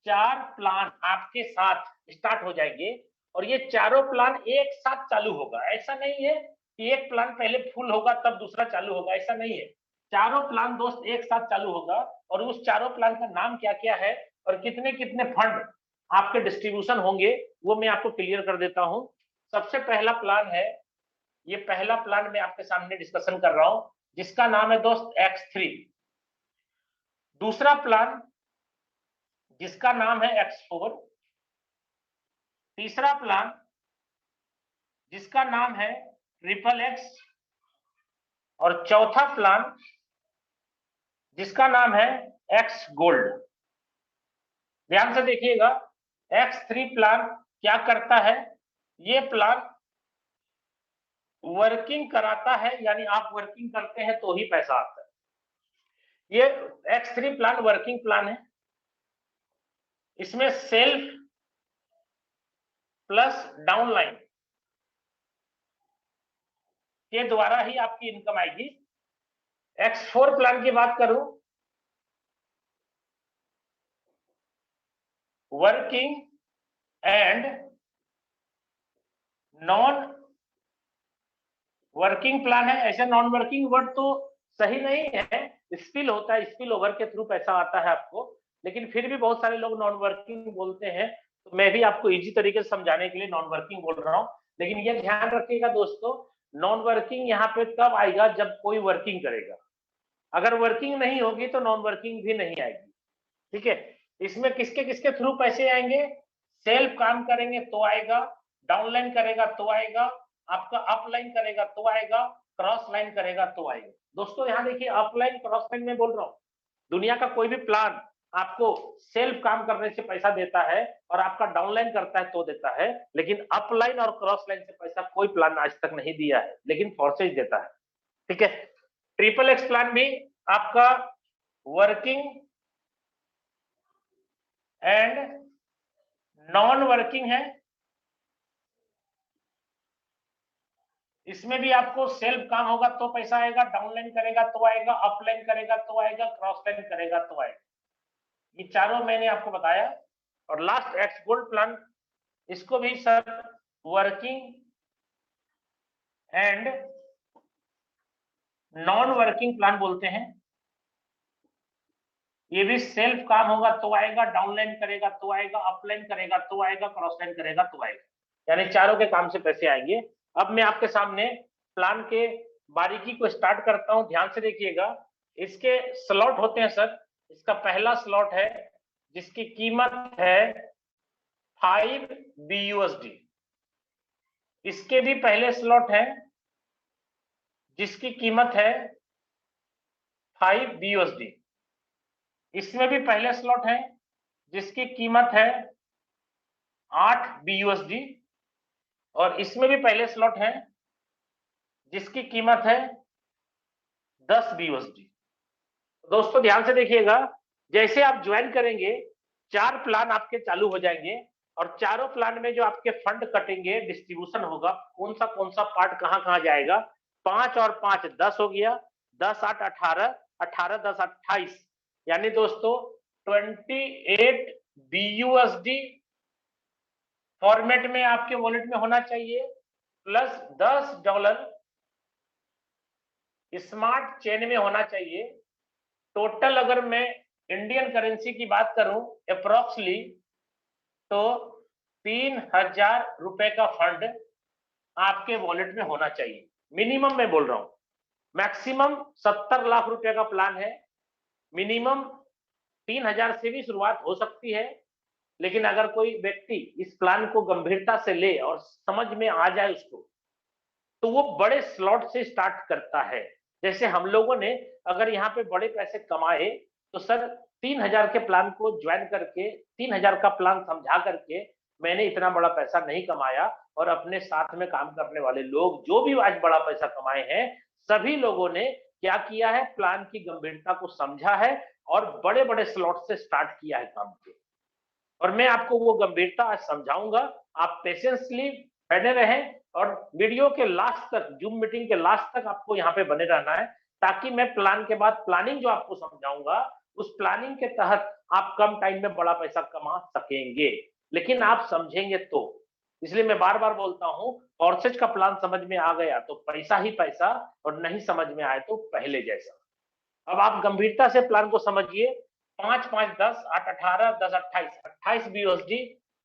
4 प्लान आपके साथ स्टार्ट हो जाएंगे, और ये चारों प्लान एक साथ चालू होगा। ऐसा नहीं है कि एक प्लान पहले फुल होगा तब दूसरा चालू होगा, ऐसा नहीं है। चारों प्लान दोस्त एक साथ चालू होगा, और उस चारों प्लान का नाम क्या क्या है और कितने कितने फंड आपके डिस्ट्रीब्यूशन होंगे, वो मैं आपको क्लियर कर देता हूं। सबसे पहला प्लान है, ये पहला प्लान मैं आपके सामने डिस्कशन कर रहा हूं, जिसका नाम है दोस्त X3। दूसरा प्लान जिसका नाम है X4। तीसरा प्लान जिसका नाम है XXX, और चौथा प्लान जिसका नाम है X गोल्ड। ध्यान से देखिएगा, X3 प्लान क्या करता है, ये प्लान वर्किंग कराता है, यानी आप वर्किंग करते हैं तो ही पैसा आता है। ये X3 प्लान वर्किंग प्लान है, इसमें सेल्फ प्लस डाउनलाइन के द्वारा ही आपकी इनकम आएगी। X4 प्लान की बात करूं, working and non working plan है। ऐसे नॉन वर्किंग वर्ड तो सही नहीं है, स्पिल होता है, स्पिल ओवर के थ्रू पैसा आता है आपको, लेकिन फिर भी बहुत सारे लोग नॉन वर्किंग बोलते हैं, तो मैं भी आपको इजी तरीके से समझाने के लिए नॉन वर्किंग बोल रहा हूं। लेकिन ये ध्यान रखिएगा दोस्तों, नॉन वर्किंग यहाँ पे तब आएगा जब कोई वर्किंग करेगा, अगर वर्किंग नहीं होगी तो नॉन वर्किंग भी नहीं आएगी। ठीक है, इसमें किसके किसके थ्रू पैसे आएंगे, सेल्फ काम करेंगे तो आएगा, डाउनलाइन करेगा तो आएगा, आपका अपलाइन करेगा तो आएगा, क्रॉस लाइन करेगा तो आएगा। दोस्तों यहाँ देखिए अपलाइन क्रॉस लाइन में बोल रहा हूँ, दुनिया का कोई भी प्लान आपको सेल्फ काम करने से पैसा देता है और आपका डाउनलाइन करता है तो देता है, लेकिन अपलाइन और क्रॉस लाइन से पैसा कोई प्लान आज तक नहीं दिया है, लेकिन फोर्सेज देता है। ठीक है, ट्रिपल एक्स प्लान भी आपका वर्किंग एंड नॉन वर्किंग है, इसमें भी आपको सेल्फ काम होगा तो पैसा आएगा, डाउनलाइन करेगा तो आएगा, अपलाइन करेगा तो आएगा, क्रॉस लाइन करेगा तो आएगा। ये चारों मैंने आपको बताया। और लास्ट एक्स गोल्ड प्लान, इसको भी sir working and non working plan बोलते हैं। ये भी सेल्फ काम होगा तो आएगा, डाउनलाइन करेगा तो आएगा, अपलाइन करेगा तो आएगा, क्रॉस लाइन करेगा तो आएगा, यानी चारों के काम से पैसे आएंगे। अब मैं आपके सामने प्लान के बारीकी को स्टार्ट करता हूं, ध्यान से देखिएगा। इसके स्लॉट होते हैं सर, इसका पहला स्लॉट है जिसकी कीमत है 5 BUSD। इसके भी पहले स्लॉट है जिसकी कीमत है 5 BUSD। इसमें भी पहले स्लॉट है जिसकी कीमत है 8 BUSD, और इसमें भी पहले स्लॉट है जिसकी कीमत है 10 BUSD। दोस्तों ध्यान से देखिएगा, जैसे आप ज्वाइन करेंगे 4 प्लान आपके चालू हो जाएंगे, और चारों प्लान में जो आपके फंड कटेंगे, डिस्ट्रीब्यूशन होगा, कौन सा पार्ट कहां जाएगा। 5 और 5 10 हो गया, 10 8 18, 18 10 28, यानी दोस्तों 28 BUSD फॉर्मेट में आपके वॉलेट में होना चाहिए, प्लस $10 स्मार्ट चेन में होना चाहिए। टोटल अगर मैं इंडियन करेंसी की बात करूं अप्रोक्सली, तो 3000 रुपए का फंड आपके वॉलेट में होना चाहिए, मिनिमम मैं बोल रहा हूं। मैक्सिमम 70 लाख रुपए का प्लान है, मिनिमम 3000 से भी शुरुआत हो सकती है, लेकिन अगर कोई व्यक्ति इस प्लान को गंभीरता से ले और समझ में आ जाए उसको, तो वो बड़े स्लॉट से स्टार्ट करता है। जैसे हम लोगों ने अगर यहाँ पे बड़े पैसे कमाए, तो सर 3000 के प्लान को ज्वाइन करके 3000 का प्लान समझा करके मैंने इतना बड़ा पैसा नहीं कमाया, और अपने साथ में काम करने वाले लोग जो भी आज बड़ा पैसा कमाए हैं, सभी लोगों ने क्या किया है, प्लान की गंभीरता को समझा है और बड़े बड़े स्लॉट से स्टार्ट किया है काम के। और मैं आपको वो गंभीरता आज समझाऊंगा, आप पेशेंसली बने रहें और वीडियो के लास्ट तक, जूम मीटिंग के लास्ट तक आपको यहाँ पे बने रहना है, ताकि मैं प्लान के बाद प्लानिंग जो आपको समझाऊंगा, उस प्लानिंग के तहत आप कम टाइम में बड़ा पैसा कमा सकेंगे, लेकिन आप समझेंगे तो। इसलिए मैं बार बार बोलता हूँ, फोर्सेज का प्लान समझ में आ गया तो पैसा ही पैसा, और नहीं समझ में आए तो पहले जैसा। अब आप गंभीरता से प्लान को समझिए। 5 5 10 8 18 10 28 BUSD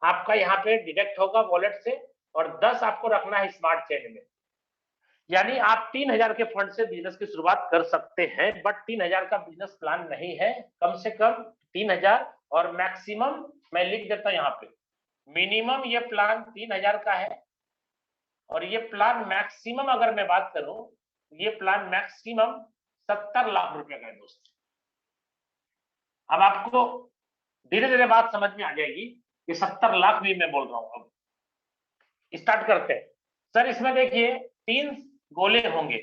आपका यहाँ पे डिडक्ट होगा वॉलेट से, और 10 आपको रखना है स्मार्ट चेन में, यानी आप 3000 के फंड से बिजनेस की शुरुआत कर सकते हैं। बट 3000 का बिजनेस प्लान नहीं है, कम से कम 3000, और मैक्सिमम मैं लिख देता हूं यहाँ पे, मिनिमम ये प्लान 3000 का है, और ये प्लान मैक्सिमम अगर मैं बात करूं, ये प्लान मैक्सिमम 70 लाख रुपए का है दोस्त। अब आपको धीरे धीरे बात समझ में आ जाएगी कि 70 लाख भी मैं बोल रहा हूं। अब स्टार्ट करते हैं सर। इसमें देखिए 3 गोले होंगे।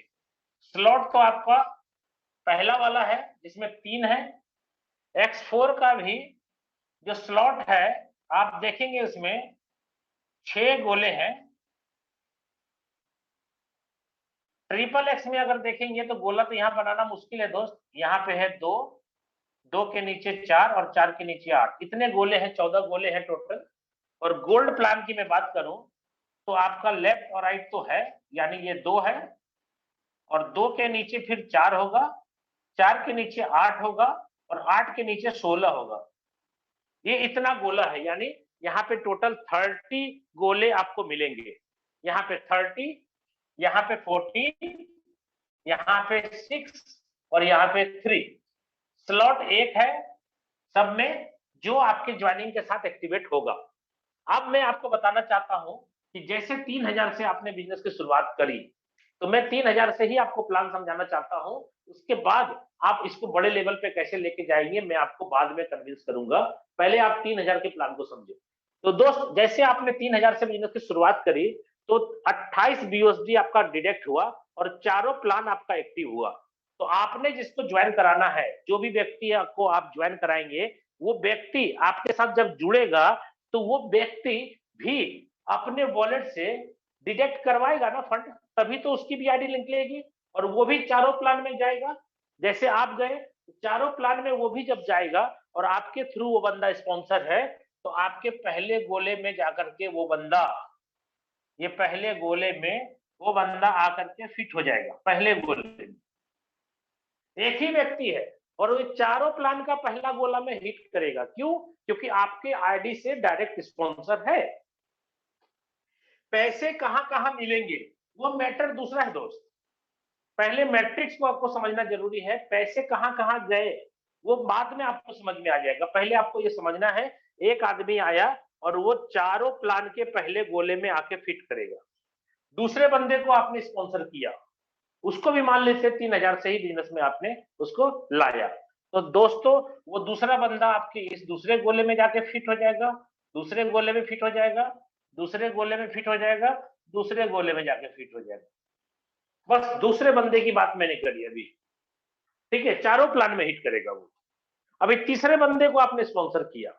स्लॉट तो आपका पहला वाला है जिसमें 3 है। X4 का भी जो स्लॉट है आप देखेंगे उसमें 6 गोले हैं। ट्रिपल एक्स में अगर देखेंगे तो गोला तो यहाँ बनाना मुश्किल है दोस्त, यहाँ पे है 2, 2 के नीचे 4 और 4 के नीचे 8, इतने गोले हैं, 14 गोले हैं टोटल। और गोल्ड प्लान की मैं बात करूं तो आपका लेफ्ट और राइट तो है, यानी ये 2 है, और 2 के नीचे फिर 4 होगा, 4 के नीचे 8 होगा, और 8 के नीचे 16 होगा। ये इतना गोला है, यानी यहाँ पे टोटल 30 गोले आपको मिलेंगे। यहाँ पे 30, यहाँ पे 14, यहाँ पे 6 और यहाँ पे 3। स्लॉट 1 है सब में जो आपके ज्वाइनिंग के साथ एक्टिवेट होगा। अब मैं आपको बताना चाहता हूं कि जैसे 3000 से आपने बिजनेस की शुरुआत करी, तो मैं 3000 से ही आपको प्लान समझाना चाहता हूं। उसके बाद आप इसको बड़े लेवल पे कैसे लेके जाएंगे मैं आपको बाद में कन्विंस करूंगा। पहले आप 3000 के प्लान को समझो। तो दोस्त, जैसे आपने 3000 से बिजनेस की शुरुआत करी तो 28 बीओएसडी आपका डिडक्ट हुआ और चारों प्लान आपका एक्टिव हुआ। तो आपने जिसको ज्वाइन कराना है, जो भी व्यक्ति को आप ज्वाइन कराएंगे, वो व्यक्ति आपके साथ जब जुड़ेगा तो वो व्यक्ति भी अपने वॉलेट से डिडक्ट करवाएगा ना फंड, तभी तो उसकी भी आईडी लिंक लेगी और वो भी चारों प्लान में जाएगा। जैसे आप गए चारों प्लान में, वो भी जब जाएगा और आपके थ्रू वो बंदा स्पॉन्सर है, तो आपके पहले गोले में जाकर के वो बंदा, ये पहले गोले में वो बंदा आकर के फिट हो जाएगा। पहले गोले में एक ही व्यक्ति है और वो चारों प्लान का पहला गोला में हिट करेगा। क्यों? क्योंकि आपके आईडी से डायरेक्ट स्पॉन्सर है। पैसे कहां कहां मिलेंगे वो मैटर दूसरा है दोस्त। पहले मैट्रिक्स को आपको समझना जरूरी है। पैसे कहां कहां गए वो बाद में आपको समझ में आ जाएगा। पहले आपको ये समझना है, एक आदमी आया और वो चारों प्लान के पहले गोले में आके फिट करेगा। दूसरे बंदे को आपने स्पॉन्सर किया, उसको भी मान लेते 3000 से ही बिजनेस में आपने उसको लाया। तो दोस्तों, वो दूसरा बंदा आपके इस दूसरे गोले में जाके फिट हो जाएगा, दूसरे गोले में फिट हो जाएगा, दूसरे गोले में फिट हो जाएगा, दूसरे गोले में जाके फिट हो जाएगा। बस दूसरे बंदे की बात मैंने करी अभी, ठीक है? चारों प्लान में हिट करेगा वो। अभी तीसरे बंदे को आपने स्पॉन्सर किया,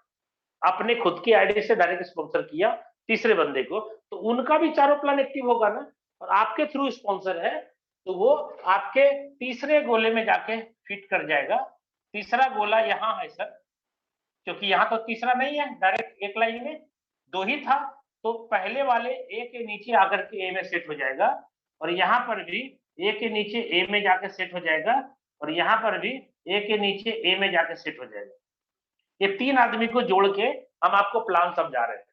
आपने खुद की आईडी से डायरेक्ट स्पॉन्सर किया तीसरे बंदे को, तो उनका भी चारों प्लान एक्टिव होगा ना, और आपके थ्रू स्पॉन्सर है तो वो आपके तीसरे गोले में जाके फिट कर जाएगा। तीसरा गोला यहाँ है सर, क्योंकि यहाँ तो तीसरा नहीं है, डायरेक्ट एक लाइन में दो ही था, तो पहले वाले ए के नीचे आकर के ए में सेट हो जाएगा और यहाँ पर भी ए के नीचे ए में जाके सेट हो जाएगा और यहाँ पर भी ए के नीचे ए में जाके सेट हो जाएगा। ये तीन आदमी को जोड़ के हम आपको प्लान समझा रहे हैं।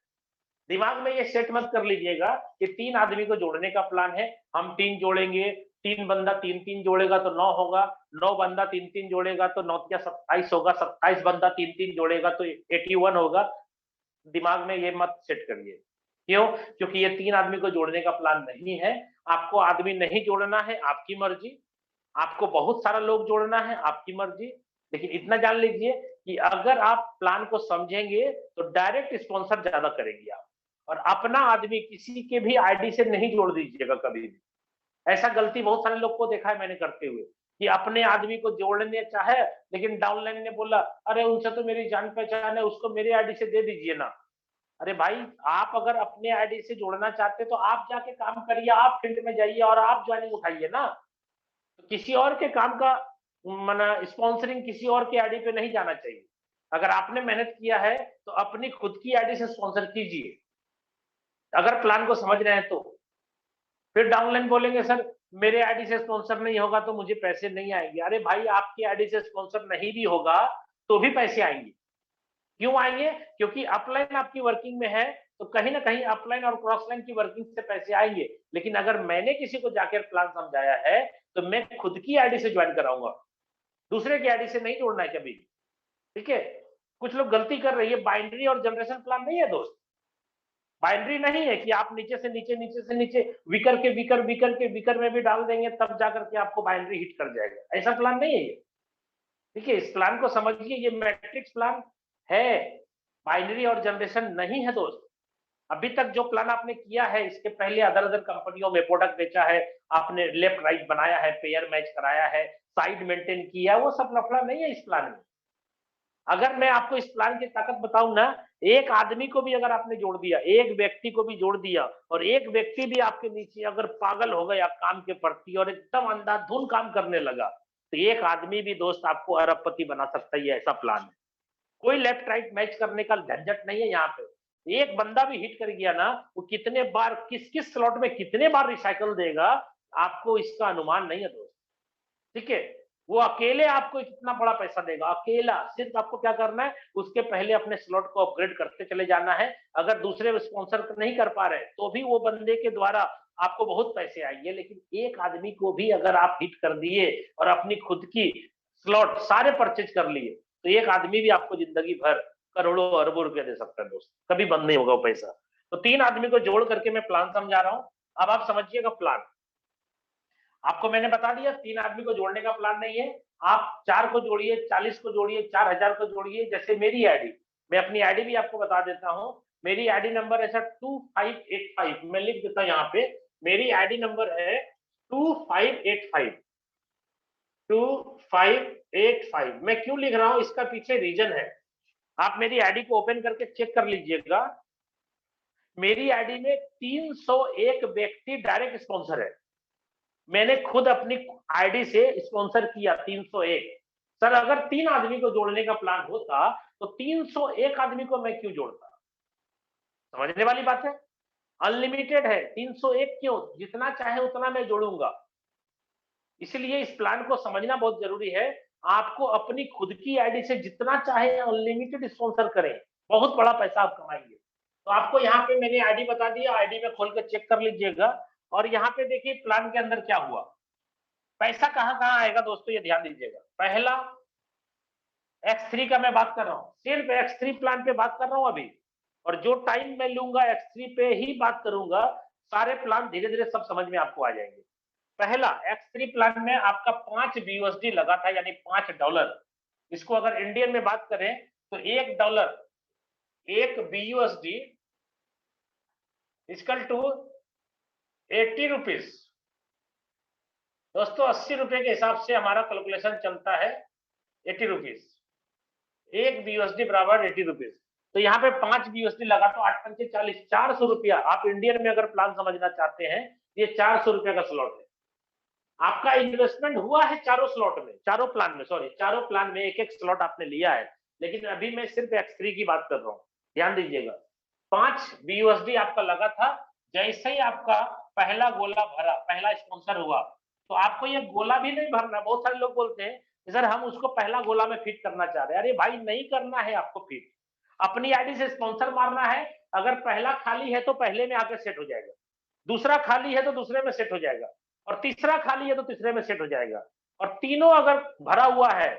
दिमाग में ये सेट मत कर लीजिएगा कि तीन आदमी को जोड़ने का प्लान है, हम तीन जोड़ेंगे, तीन बंदा तीन तीन जोड़ेगा तो 9 होगा, 9 बंदा तीन तीन जोड़ेगा तो 9 क्या 27 होगा, 27 बंदा तीन तीन जोड़ेगा तो 81 होगा। दिमाग में ये मत सेट करिए। क्यों? क्योंकि ये तीन आदमी को जोड़ने का प्लान नहीं है। आपको आदमी नहीं जोड़ना है, आपकी मर्जी। आपको बहुत सारा लोग जोड़ना है, आपकी मर्जी। लेकिन इतना जान लीजिए कि अगर आप प्लान को समझेंगे तो डायरेक्ट स्पॉन्सर ज्यादा करेंगे आप, और अपना आदमी किसी के भी आईडी से नहीं जोड़ दीजिएगा कभी भी। ऐसा गलती बहुत सारे लोग को देखा है मैंने करते हुए कि अपने आदमी को जोड़ने चाहे, लेकिन डाउनलाइन ने बोला अरे उनसे तो मेरी जान पहचान है, उसको मेरे आईडी से दे दीजिए ना। अरे भाई, आप अगर अपने आईडी से जोड़ना चाहते तो आप जाके काम करिए, आप फील्ड में जाइए और आप ज्वाइनिंग उठाइए ना। तो किसी और के काम का मना स्पॉन्सरिंग किसी और के आईडी पे नहीं जाना चाहिए। अगर आपने मेहनत किया है तो अपनी खुद की आईडी से स्पॉन्सर कीजिए, अगर प्लान को समझ रहे हैं तो। फिर डाउनलाइन बोलेंगे सर मेरे आईडी से स्पॉन्सर नहीं होगा तो मुझे पैसे नहीं आएंगे। अरे भाई, आपकी आईडी से स्पॉन्सर नहीं भी होगा तो भी पैसे आएंगे। क्यों आएंगे? क्योंकि अपलाइन आपकी वर्किंग में है, तो कहीं ना कहीं अपलाइन और क्रॉस लाइन की वर्किंग से पैसे आएंगे। लेकिन अगर मैंने किसी को जाकर प्लान समझाया है तो मैं खुद की आईडी से ज्वाइन कराऊंगा, दूसरे की आईडी से नहीं जोड़ना है कभी। ठीक है? कुछ लोग गलती कर रही है, बाइनरी और जनरेशन प्लान नहीं है दोस्त। बाइनरी नहीं है कि आप नीचे से नीचे, नीचे से नीचे, विकर के विकर, विकर के विकर में भी डाल देंगे तब जाकर के आपको बाइनरी हिट कर जाएगा। ऐसा प्लान नहीं है ये। ठीक है? इस प्लान को समझिए, ये मैट्रिक्स प्लान है, बाइनरी और जनरेशन नहीं है दोस्त। अभी तक जो प्लान आपने किया है, इसके पहले अदर अदर कंपनियों में प्रोडक्ट बेचा है, आपने लेफ्ट राइट बनाया है, पेयर मैच कराया है, साइड मेंटेन किया है, वो सब लफड़ा नहीं है इस प्लान में। अगर मैं आपको इस प्लान की ताकत बताऊं ना, एक आदमी को भी अगर आपने जोड़ दिया, एक व्यक्ति को भी जोड़ दिया, और एक व्यक्ति भी आपके नीचे अगर पागल हो गया काम के प्रति और एकदम अंधाधुन काम करने लगा, तो एक आदमी भी दोस्त आपको अरबपति बना सकता है। ऐसा प्लान है। कोई लेफ्ट राइट मैच करने का झंझट नहीं है यहाँ पे। एक बंदा भी हिट कर गया ना, वो कितने बार किस किस स्लॉट में कितने बार रिसाइकल देगा, आपको इसका अनुमान नहीं है दोस्त। ठीक है? वो अकेले आपको कितना बड़ा पैसा देगा, अकेला। सिर्फ आपको क्या करना है, उसके पहले अपने स्लॉट को अपग्रेड करते चले जाना है। अगर दूसरे स्पॉन्सर नहीं कर पा रहे तो भी वो बंदे के द्वारा आपको बहुत पैसे आएंगे। लेकिन एक आदमी को भी अगर आप हिट कर दिए और अपनी खुद की स्लॉट सारे परचेज कर लिए, तो एक आदमी भी आपको जिंदगी भर करोड़ों अरबों रुपया दे सकता है दोस्त, कभी बंद नहीं होगा वो पैसा। तो तीन आदमी को जोड़ करके मैं प्लान समझा रहा हूं, अब आप समझिएगा प्लान। आपको मैंने बता दिया 3 आदमी को जोड़ने का प्लान नहीं है, आप 4 को जोड़िए, 40 को जोड़िए, 4000 को जोड़िए। जैसे मेरी आईडी, मैं अपनी आईडी भी आपको बता देता हूं। मेरी आईडी नंबर है सर 2585, मैं लिख देता हूं यहाँ पे। मेरी आईडी नंबर है 2585, 2585। मैं क्यों लिख रहा हूं, इसका पीछे रीजन है। आप मेरी आईडी को ओपन करके चेक कर लीजिएगा। मेरी आईडी में 301 व्यक्ति डायरेक्ट स्पॉन्सर है। मैंने खुद अपनी आईडी से स्पॉन्सर किया 301। सर अगर 3 आदमी को जोड़ने का प्लान होता तो 301 आदमी को मैं क्यों जोड़ता? समझने वाली बात है। अनलिमिटेड है, 301 क्यों? जितना चाहे उतना मैं जोड़ूंगा। इसलिए इस प्लान को समझना बहुत जरूरी है। आपको अपनी खुद की आईडी से जितना चाहे अनलिमिटेड स्पॉन्सर करें, बहुत बड़ा पैसा आप कमाएंगे। तो आपको यहाँ पे मैंने आईडी बता दिया, आईडी में खोल कर चेक कर लीजिएगा। और यहाँ पे देखिए प्लान के अंदर क्या हुआ, पैसा कहाँ कहाँ आएगा दोस्तों, ये ध्यान दीजिएगा। पहला X3 का मैं बात कर रहा हूँ, सिर्फ X3 प्लान पे बात कर रहा हूँ अभी, और जो टाइम मैं लूंगा X3 पे ही बात करूंगा। सारे प्लान धीरे धीरे सब समझ में आपको आ जाएंगे। पहला X3 प्लान में आपका 5 BUSD लगा था, यानी $5। इसको अगर इंडियन में बात करें तो $1, 1 BUSD इक्वल टू 80 रुपीज। दोस्तों 80 रुपए के हिसाब से हमारा कैलकुलेशन चलता है 80 रुपीज। 1 BUSD बराबर 80 रुपीज। तो यहाँ पे 5 BUSD लगा तो 8 पंचे 40, 400 रुपया। आप इंडियन में अगर प्लान समझना चाहते हैं, ये 400 रुपया का स्लॉट है। आपका इन्वेस्टमेंट हुआ है चारों स्लॉट में, चारों प्लान में, सॉरी चारों प्लान में एक एक स्लॉट आपने लिया है। लेकिन अभी मैं सिर्फ X3 की बात कर रहा हूँ, ध्यान दीजिएगा। 5 BUSD आपका लगा था। जैसे ही आपका पहला गोला भरा, पहला स्पॉन्सर हुआ, तो आपको ये गोला भी नहीं भरना। बहुत सारे लोग बोलते हैं सर हम उसको पहला गोला में फिट करना चाह रहे हैं। अरे भाई नहीं करना है आपको फिट, अपनी आईडी से स्पॉन्सर मारना है। अगर पहला खाली है तो पहले में आकर सेट हो जाएगा, दूसरा खाली है तो दूसरे में सेट हो जाएगा, और तीसरा खाली है तो तीसरे में सेट हो जाएगा। और तीनों अगर भरा हुआ है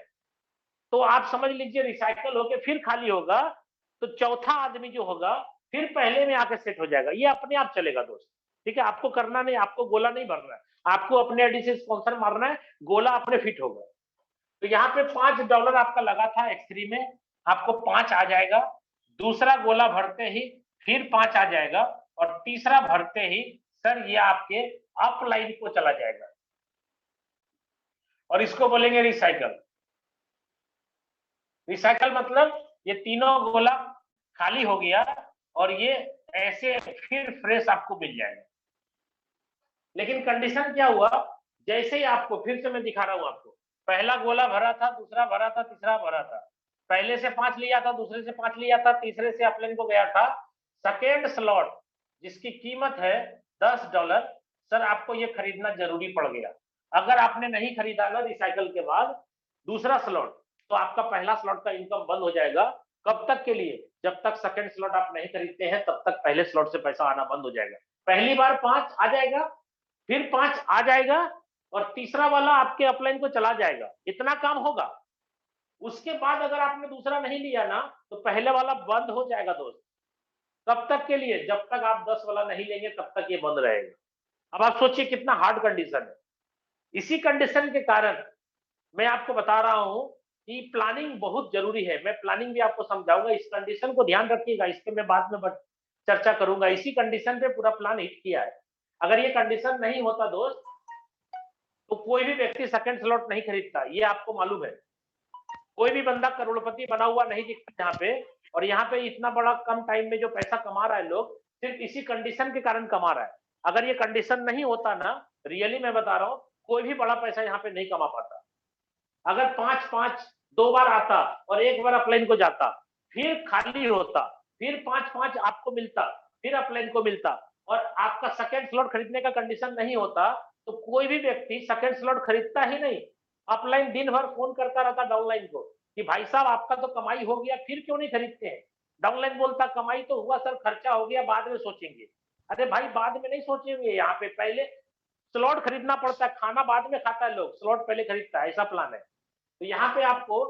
तो आप समझ लीजिए रिसाइकल होके फिर खाली होगा, तो चौथा आदमी जो होगा फिर पहले में आके सेट हो जाएगा। ये अपने आप चलेगा दोस्त, ठीक है। आपको करना नहीं, आपको गोला नहीं भरना है, आपको अपने आईडी से स्पॉन्सर मारना है, गोला अपने फिट होगा। तो यहाँ पे $5 आपका लगा था X3 में, आपको 5 आ जाएगा। दूसरा गोला भरते ही फिर 5 आ जाएगा, और तीसरा भरते ही सर ये आपके अपलाइन को चला जाएगा, और इसको बोलेंगे रिसाइकल। रिसाइकल मतलब ये तीनों गोला खाली हो गया और ये ऐसे फिर फ्रेश आपको मिल जाएगा। लेकिन कंडीशन क्या हुआ, जैसे ही आपको, फिर से मैं दिखा रहा हूं आपको, पहला गोला भरा था, दूसरा भरा था, तीसरा भरा था, पहले से 5 लिया था, दूसरे से 5 लिया था, तीसरे से अपलाइन को गया था। सेकेंड स्लॉट जिसकी कीमत है $10, सर आपको ये खरीदना जरूरी पड़ गया। अगर आपने नहीं खरीदा ना रिसाइकल के बाद दूसरा स्लॉट, तो आपका पहला स्लॉट का इनकम बंद हो जाएगा। कब तक के लिए? जब तक सेकंड स्लॉट आप नहीं खरीदते हैं तब तक पहले स्लॉट से पैसा आना बंद हो जाएगा। पहली बार 5 आ जाएगा, फिर 5 आ जाएगा, और तीसरा वाला आपके अपलाइन को चला जाएगा। इतना काम होगा। उसके बाद अगर आपने दूसरा नहीं लिया ना, तो पहले वाला बंद हो जाएगा दोस्त। कब तक के लिए? जब तक आप 10 वाला नहीं लेंगे तब तक ये बंद रहेगा। अब आप सोचिए कितना हार्ड कंडीशन है। इसी कंडीशन के कारण मैं आपको बता रहा हूं कि प्लानिंग बहुत जरूरी है। मैं प्लानिंग भी आपको समझाऊंगा, इस कंडीशन को ध्यान रखिएगा, इस पे मैं बाद में चर्चा करूंगा। इसी कंडीशन पे पूरा प्लान हिट किया है। अगर ये कंडीशन नहीं होता दोस्त, तो कोई भी व्यक्ति सेकंड स्लॉट नहीं खरीदता, ये आपको मालूम है। कोई भी बंदा करोड़पति बना हुआ नहीं दिखता यहाँ पे, और यहाँ पे इतना बड़ा कम टाइम में जो पैसा कमा रहा है लोग, सिर्फ इसी कंडीशन के कारण कमा रहा है। अगर ये कंडीशन नहीं होता ना, रियली मैं बता रहा हूँ, कोई भी बड़ा पैसा यहाँ पे नहीं कमा पाता। अगर 5-5 2 बार आता और 1 बार अपलाइन को जाता, फिर खाली होता, फिर 5-5 आपको मिलता, फिर अपलाइन को मिलता, और आपका सेकंड स्लॉट खरीदने का कंडीशन नहीं होता, तो कोई भी व्यक्ति सेकंड स्लॉट खरीदता ही नहीं। अपलाइन दिन भर फोन करता रहता डाउनलाइन को कि भाई साहब आपका तो कमाई हो गया, फिर क्यों नहीं खरीदते हैं? डाउनलाइन बोलता कमाई तो हुआ सर, खर्चा हो गया, बाद में सोचेंगे। अरे भाई बाद में नहीं सोचेंगे, यहाँ पे पहले स्लॉट खरीदना पड़ता है, खाना बाद में खाता है लोग, स्लॉट पहले खरीदता है, ऐसा प्लान है। तो यहाँ पे आपको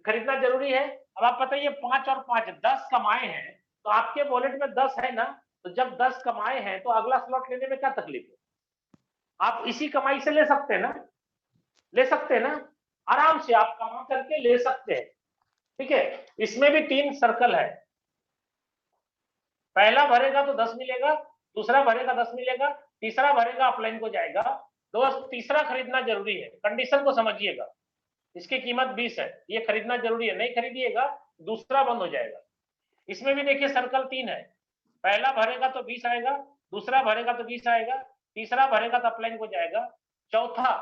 खरीदना जरूरी है। अब आप बताइए 5 और 5 10 कमाए हैं, तो आपके वॉलेट में 10 है ना, तो जब 10 कमाए हैं तो अगला स्लॉट लेने में क्या तकलीफ है? आप इसी कमाई से ले सकते हैं ना, ले सकते हैं ना, आराम से आप कमा करके ले सकते हैं। ठीक है, इसमें भी 3 सर्कल है। पहला भरेगा तो 10 मिलेगा, दूसरा भरेगा 10 मिलेगा, तीसरा भरेगा अपलाइन को जाएगा। दोस्त तीसरा खरीदना जरूरी है, कंडीशन को समझिएगा। इसकी कीमत 20 है, ये खरीदना जरूरी है, नहीं खरीदिएगा दूसरा बंद हो जाएगा। इसमें भी देखिए सर्कल 3 है। पहला भरेगा तो 20 आएगा, दूसरा भरेगा तो 20 आएगा, तीसरा भरेगा तो अपलाइन को जाएगा, चौथा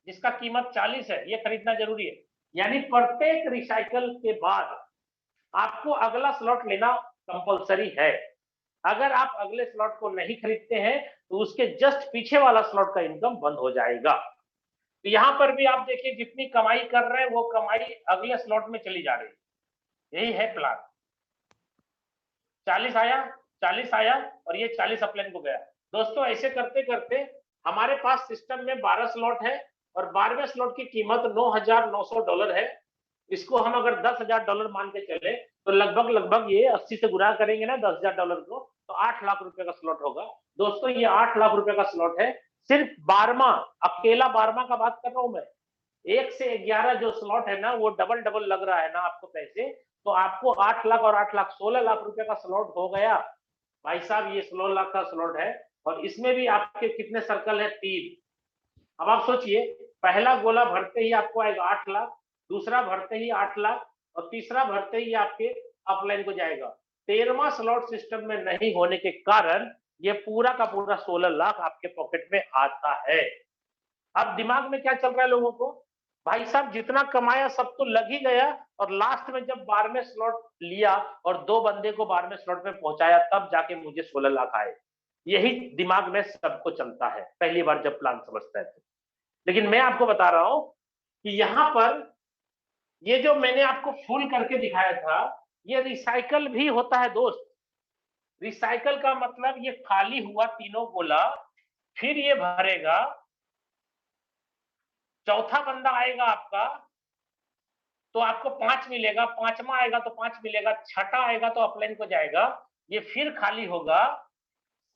जिसका कीमत 40 है ये खरीदना जरूरी है। यानी प्रत्येक रिसाइकल के बाद आपको अगला स्लॉट लेना कंपलसरी है। अगर आप अगले स्लॉट को नहीं खरीदते हैं तो उसके जस्ट पीछे वाला स्लॉट का इनकम बंद हो जाएगा। तो यहां पर भी आप देखिए जितनी कमाई कर रहे हैं वो कमाई अगले स्लॉट में चली जा रही है। यही है प्लान। 40 आया, 40 आया और ये 40 अपलाइन को गया। दोस्तों ऐसे करते करते हमारे पास सिस्टम में 12 स्लॉट है और 12वें स्लॉट की कीमत $9,900 है। इसको हम अगर $10,000 मान के चले तो लगभग ये 80 से गुणा करेंगे ना $10,000 को, तो 8 लाख रुपए का स्लॉट होगा। दोस्तों ये 8 लाख रुपए का स्लॉट है, सिर्फ 12वां, अकेला 12वां का बात कर रहा हूं मैं। 1 से 11 जो स्लॉट है ना वो डबल डबल लग रहा है ना आपको पैसे, तो आपको 8 लाख और 8 लाख 16 लाख रुपए का स्लॉट हो गया। भाई साहब ये 16 लाख का स्लॉट है और इसमें भी आपके कितने सर्कल है? 3। अब आप सोचिए, पहला गोला भरते ही आपको आएगा 8 लाख, दूसरा भरते ही 8 लाख और तीसरा भरते ही आपके अपलाइन को जाएगा। 13वां स्लॉट सिस्टम में नहीं होने के कारण ये पूरा का पूरा 16 लाख आपके पॉकेट में आता है। अब दिमाग में क्या चल रहा है लोगों को? भाई साहब जितना कमाया सब तो लग ही गया और लास्ट में जब 12वें स्लॉट लिया और 2 बंदे को 12वें स्लॉट में पहुंचाया तब जाके मुझे 16 लाख आए। यही दिमाग में सबको चलता है पहली बार जब प्लान समझता है तो। लेकिन मैं आपको बता रहा हूं कि यहां पर ये जो मैंने आपको फुल करके दिखाया था ये रिसाइकल भी होता है दोस्त। रिसाइकल का मतलब ये खाली हुआ तीनों गोला, फिर ये भरेगा, चौथा बंदा आएगा आपका तो आपको 5 मिलेगा, 5वां आएगा तो 5 मिलेगा, छठा आएगा तो अपलाइन को जाएगा, ये फिर खाली होगा,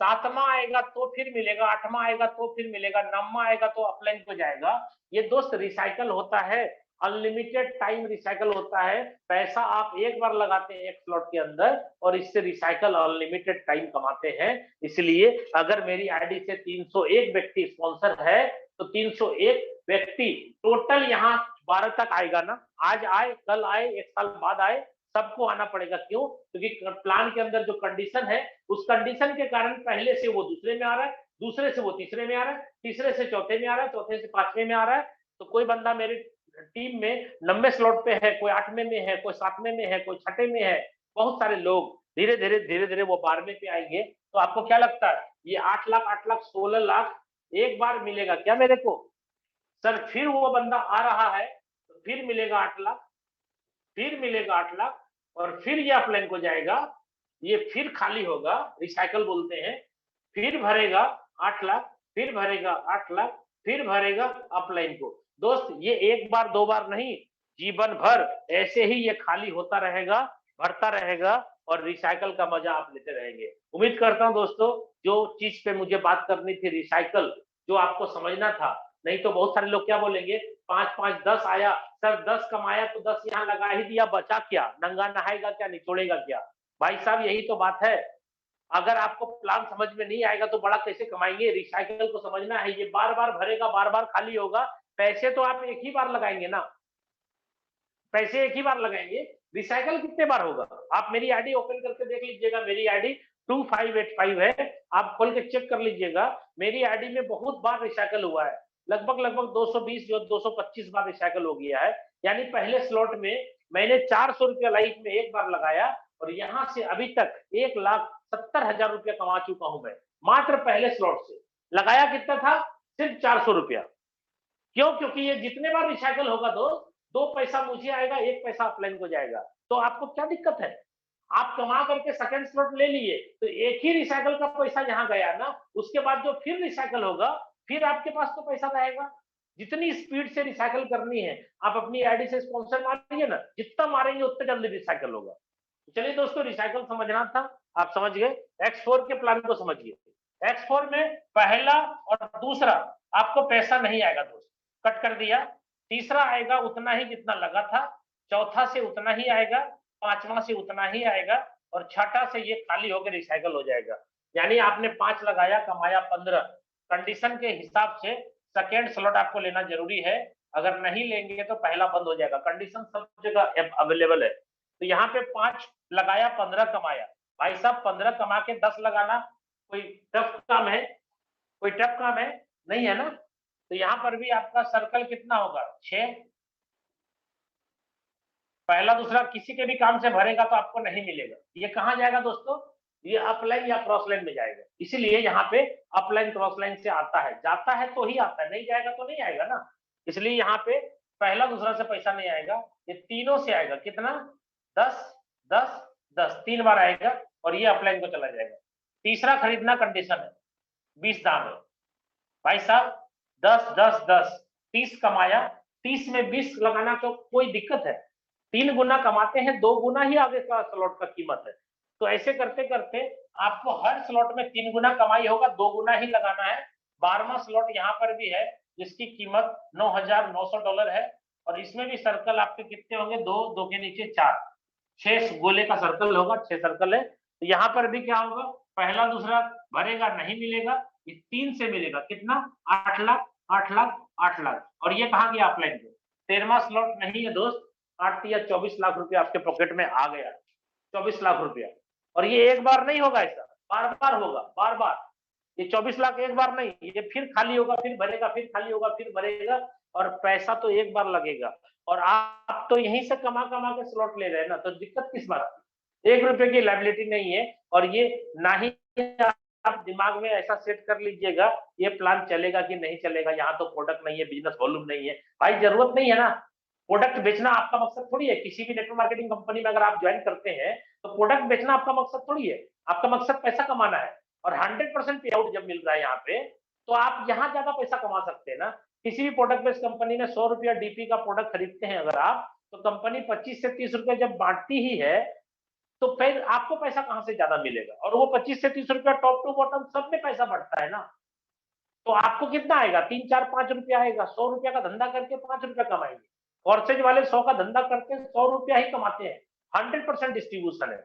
7वां आएगा तो फिर मिलेगा, 8वां आएगा तो फिर मिलेगा, 9वां आएगा तो अपलाइन को जाएगा। ये दोस्त रिसाइकल होता है, अनलिमिटेड टाइम रिसाइकल होता है। पैसा आप एक बार लगाते हैं एक स्लॉट के अंदर और इससे रिसाइकल अनलिमिटेड टाइम कमाते हैं। इसलिए अगर मेरी आईडी से 301 व्यक्ति स्पॉन्सर है तो 301 व्यक्ति टोटल यहाँ 12 तक आएगा ना, आज आए कल आए 1 साल बाद आए, सबको आना पड़ेगा। क्यों? क्योंकि प्लान के अंदर जो कंडीशन है उस कंडीशन के कारण पहले से वो दूसरे में आ रहा है, दूसरे से वो तीसरे में आ रहा है, तीसरे से चौथे में आ रहा है, चौथे से 5वें में आ रहा है। तो कोई बंदा मेरी टीम में 90 स्लॉट पे है, कोई 8वें में है, कोई 7वें में है, कोई 6ठे में है। बहुत सारे लोग धीरे धीरे वो 12वें पे आएंगे। तो आपको क्या लगता है ये 8 लाख 16 लाख एक बार मिलेगा क्या मेरे को? सर फिर वो बंदा आ रहा है तो फिर मिलेगा 8 लाख, फिर मिलेगा 8 लाख और फिर ये अपलाइन को जाएगा, ये फिर खाली होगा, रिसाइकल बोलते हैं, फिर भरेगा 8 लाख, फिर भरेगा 8 लाख, फिर भरेगा अपलाइन को। दोस्त ये एक बार दो बार नहीं, जीवन भर ऐसे ही ये खाली होता रहेगा, भरता रहेगा और रिसाइकल का मजा आप लेते रहेंगे। उम्मीद करता हूं दोस्तों जो चीज पे मुझे बात करनी थी रिसाइकल, जो आपको समझना था। नहीं तो बहुत सारे लोग क्या बोलेंगे 5 10 आया सर, 10 कमाया तो 10 यहाँ लगा ही दिया, बचा क्या? नंगा नहाएगा क्या, निचोड़ेगा क्या? भाई साहब यही तो बात है। अगर आपको प्लान समझ में नहीं आएगा तो बड़ा कैसे कमाएंगे? रिसाइकल को समझना है, ये बार बार भरेगा, बार बार खाली होगा। पैसे तो आप एक ही बार लगाएंगे ना, पैसे एक ही बार लगाएंगे, रिसाइकल कितने बार होगा? आप मेरी आईडी ओपन करके देख लीजिएगा, मेरी आईडी 2585 है, आप खोल के चेक कर लीजिएगा। मेरी आईडी में बहुत बार रिसाइकल हुआ है, लगभग 220 जो 225 बार रिसाइकल हो गया है। यानी पहले स्लॉट में मैंने 400 रुपया लाइफ में एक बार लगाया और यहां से अभी तक 1,70,000 रुपया कमा चुका हूं मैं, मात्र पहले स्लॉट से। लगाया कितना था? सिर्फ 400 रुपया। क्यों? क्योंकि ये जितने बार रिसाइकल होगा दो पैसा मुझे आएगा, एक पैसा अपलाइन को जाएगा। तो आपको क्या दिक्कत है? आप कमा करके सेकंड स्लॉट ले लिए तो एक ही रिसाइकल का पैसा यहाँ गया ना, उसके बाद जो फिर रिसाइकल होगा फिर आपके पास तो पैसा रहेगा। जितनी स्पीड से रिसाइकल करनी है आप अपनी आईडी से स्पॉन्सर मारिए ना, जितना मारेंगे उतना जल्दी रिसाइकल होगा। तो चलिए दोस्तों रिसाइकल समझना था, आप समझ गए। X4 के प्लान को समझिए। X4 में पहला और दूसरा आपको पैसा नहीं आएगा दोस्त, कट कर दिया। तीसरा आएगा उतना ही जितना लगा था, चौथा से उतना ही आएगा, पांचवा से उतना ही आएगा और छठा से ये खाली होकर रिसाइकल हो जाएगा। यानी आपने 5 लगाया, कमाया 15। कंडीशन के हिसाब से सेकेंड स्लॉट आपको लेना जरूरी है, अगर नहीं लेंगे तो पहला बंद हो जाएगा। कंडीशन सब जगह अवेलेबल है। तो यहाँ पे 5 लगाया, 15 कमाया। भाई साहब 15 कमा के 10 लगाना कोई टफ काम है? कोई टफ काम है? नहीं है ना। तो यहाँ पर भी आपका सर्कल कितना होगा? 6। पहला दूसरा किसी के भी काम से भरेगा तो आपको नहीं मिलेगा। ये कहाँ जाएगा दोस्तों? ये अपलाइन या क्रॉस लाइन में जाएगा। इसीलिए यहाँ पे अपलाइन क्रॉस लाइन से आता है, जाता है तो ही आता है, नहीं जाएगा तो नहीं आएगा ना। इसलिए यहाँ पे पहला दूसरा से पैसा नहीं आएगा, ये तीनों से आएगा। कितना? 10 10 10, 3 बार आएगा और ये अपलाइन को चला जाएगा। तीसरा खरीदना कंडीशन है, 20 दाम है। भाई साहब 10 10 10, 30 कमाया, 30 में 20 लगाना तो कोई दिक्कत है? 3 गुना कमाते हैं, 2 गुना ही आगे का स्लॉट का कीमत है। तो ऐसे करते करते आपको हर स्लॉट में 3 गुना कमाई होगा, 2 गुना ही लगाना है। 12वां स्लॉट यहाँ पर भी है जिसकी कीमत $9,900 है और इसमें भी सर्कल आपके कितने होंगे? 2 2 के नीचे 4, 6 गोले का सर्कल होगा, 6 सर्कल है। तो यहाँ पर भी क्या होगा? पहला दूसरा भरेगा, नहीं मिलेगा, ये 3 से मिलेगा। कितना? 8 लाख 8 लाख 8 लाख। और ये कहाँ गया? अपलाइन पे। 13वां स्लॉट नहीं है दोस्त, 8 या 24 लाख रुपया आपके पॉकेट में आ गया, 24 लाख रुपया। और ये एक बार नहीं होगा, ऐसा बार बार होगा, बार बार। ये 24 लाख एक बार नहीं, ये फिर खाली होगा, फिर भरेगा, फिर खाली होगा, फिर भरेगा और पैसा तो एक बार लगेगा। और आप तो यहीं से कमा कमा के स्लॉट ले रहे हैं ना, तो दिक्कत किस बात की? 1 रुपए की लायबिलिटी नहीं है। और ये ना ही आप दिमाग में ऐसा सेट कर लीजिएगा ये प्लान चलेगा कि नहीं चलेगा, यहाँ तो प्रोडक्ट नहीं है, बिजनेस वॉल्यूम नहीं है। भाई जरूरत नहीं है ना, प्रोडक्ट बेचना आपका मकसद थोड़ी है। किसी भी नेटवर्क मार्केटिंग कंपनी में अगर आप ज्वाइन करते हैं तो प्रोडक्ट बेचना आपका मकसद थोड़ी है, आपका मकसद पैसा कमाना है। और 100% पे आउट जब मिल रहा है यहाँ पे, तो आप यहाँ ज्यादा पैसा कमा सकते हैं ना। किसी भी प्रोडक्ट बेस्ड कंपनी में 100 रुपया डीपी का प्रोडक्ट खरीदते हैं अगर आप, तो कंपनी 25 से 30 रुपया जब बांटती ही है, तो फिर आपको पैसा कहाँ से ज्यादा मिलेगा? और वो 25 से 30 रुपया टॉप टू बॉटम सब में पैसा बढ़ता है ना। तो आपको कितना आएगा? 3 4 5 रुपया आएगा। 100 रुपया का धंधा करके 5 रुपया कमाएंगे। कॉर्सेज वाले 100 का धंधा करते हैं, 100 रुपया ही कमाते हैं। 100% डिस्ट्रीब्यूशन है।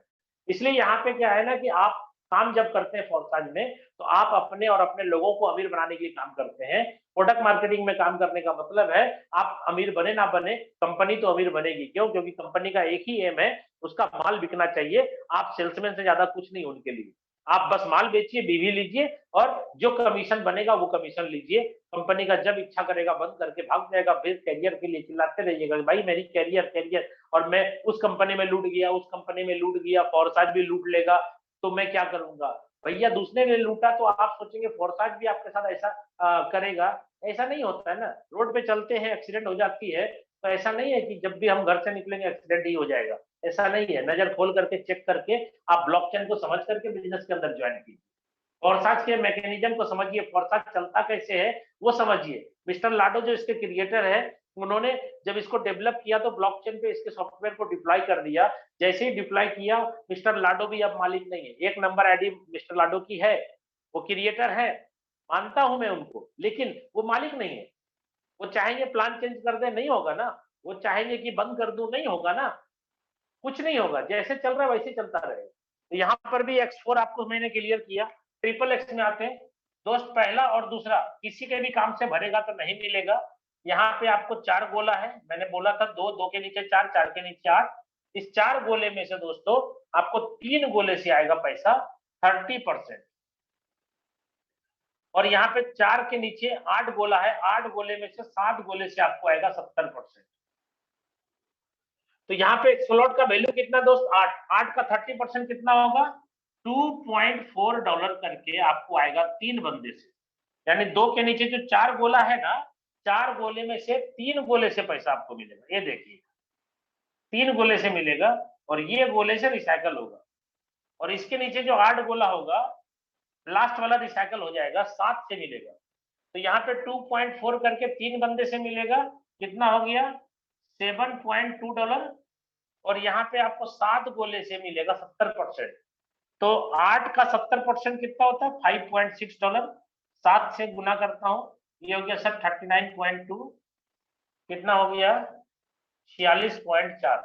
इसलिए यहाँ पे क्या है ना कि आप काम जब करते हैं फोरसाज में, तो आप अपने और अपने लोगों को अमीर बनाने के लिए काम करते हैं। प्रोडक्ट मार्केटिंग में काम करने का मतलब है आप अमीर बने ना बने, कंपनी तो अमीर बनेगी। क्यों? क्योंकि कंपनी का एक ही एम है, उसका माल बिकना चाहिए। आप सेल्समैन से ज्यादा कुछ नहीं उनके लिए। आप बस माल बेचिए, बीवी लीजिए और जो कमीशन बनेगा वो कमीशन लीजिए। कंपनी का जब इच्छा करेगा बंद करके भाग जाएगा। फिर कैरियर के लिए चिल्लाते रहिएगा, भाई मेरी कैरियर कैरियर, और मैं उस कंपनी में लूट गया, उस कंपनी में लूट गया, फोरसाज भी लूट लेगा तो मैं क्या करूंगा? भैया दूसरे ने लूटा तो आप सोचेंगे फोरसाज भी आपके साथ ऐसा करेगा? ऐसा नहीं होता है ना। रोड पे चलते हैं, एक्सीडेंट हो जाती है, तो ऐसा नहीं है कि जब भी हम घर से निकलेंगे एक्सीडेंट ही हो जाएगा। ऐसा नहीं है। नजर खोल करके चेक करके आप ब्लॉकचेन को समझ करके बिजनेस के अंदर ज्वाइन कीजिए। फोरसाज के मैकेनिज्म को समझिए, फोरसाज चलता कैसे है वो समझिए। मिस्टर लाडो जो इसके क्रिएटर है, उन्होंने जब इसको डेवलप किया तो ब्लॉकचेन पे इसके सॉफ्टवेयर को डिप्लॉय कर दिया। जैसे ही डिप्लॉय किया, मिस्टर लाडो भी अब मालिक नहीं है। 1 नंबर आईडी मिस्टर लाडो की है, वो क्रिएटर है, मानता हूं मैं उनको, लेकिन वो मालिक नहीं है। वो चाहेंगे प्लान चेंज कर दे, नहीं होगा ना। वो चाहेंगे कि बंद कर दूं, नहीं होगा ना। कुछ नहीं होगा, जैसे चल रहा है वैसे चलता रहेगा। तो यहाँ पर भी X4 आपको मैंने क्लियर किया। ट्रिपल एक्स में आते हैं दोस्त, पहला और दूसरा किसी के भी काम से भरेगा तो नहीं मिलेगा। यहाँ पे आपको 4 गोला है, मैंने बोला था 2 2 के नीचे 4, 4 के नीचे 8। इस 4 गोले में से दोस्तों आपको 3 गोले से आएगा पैसा 30%। और यहाँ पे 4 के नीचे 8 गोला है, 8 गोले में से 7 गोले से आपको आएगा 70%। तो यहाँ पे स्लॉट का वैल्यू कितना दोस्त? 8 8 का 30% कितना होगा? $2.4 करके आपको आएगा 3 बंदे से। यानी 2 के नीचे जो 4 गोला है ना, 4 गोले में से 3 गोले से पैसा आपको मिलेगा। ये देखिए 3 गोले से मिलेगा और ये गोले से रिसाइकल होगा। और इसके नीचे जो 8 गोला होगा, लास्ट वाला रिसाइकल हो जाएगा, 7 से मिलेगा। तो यहाँ पे 2.4 करके 3 बंदे से मिलेगा, कितना हो गया? $7.2। और यहाँ पे आपको 7 गोले से मिलेगा 70%। तो 8 का 70% कितना होता है? $5.6। 7 से गुना करता हूँ ये हो गया सर 39.2, कितना हो गया 46.4।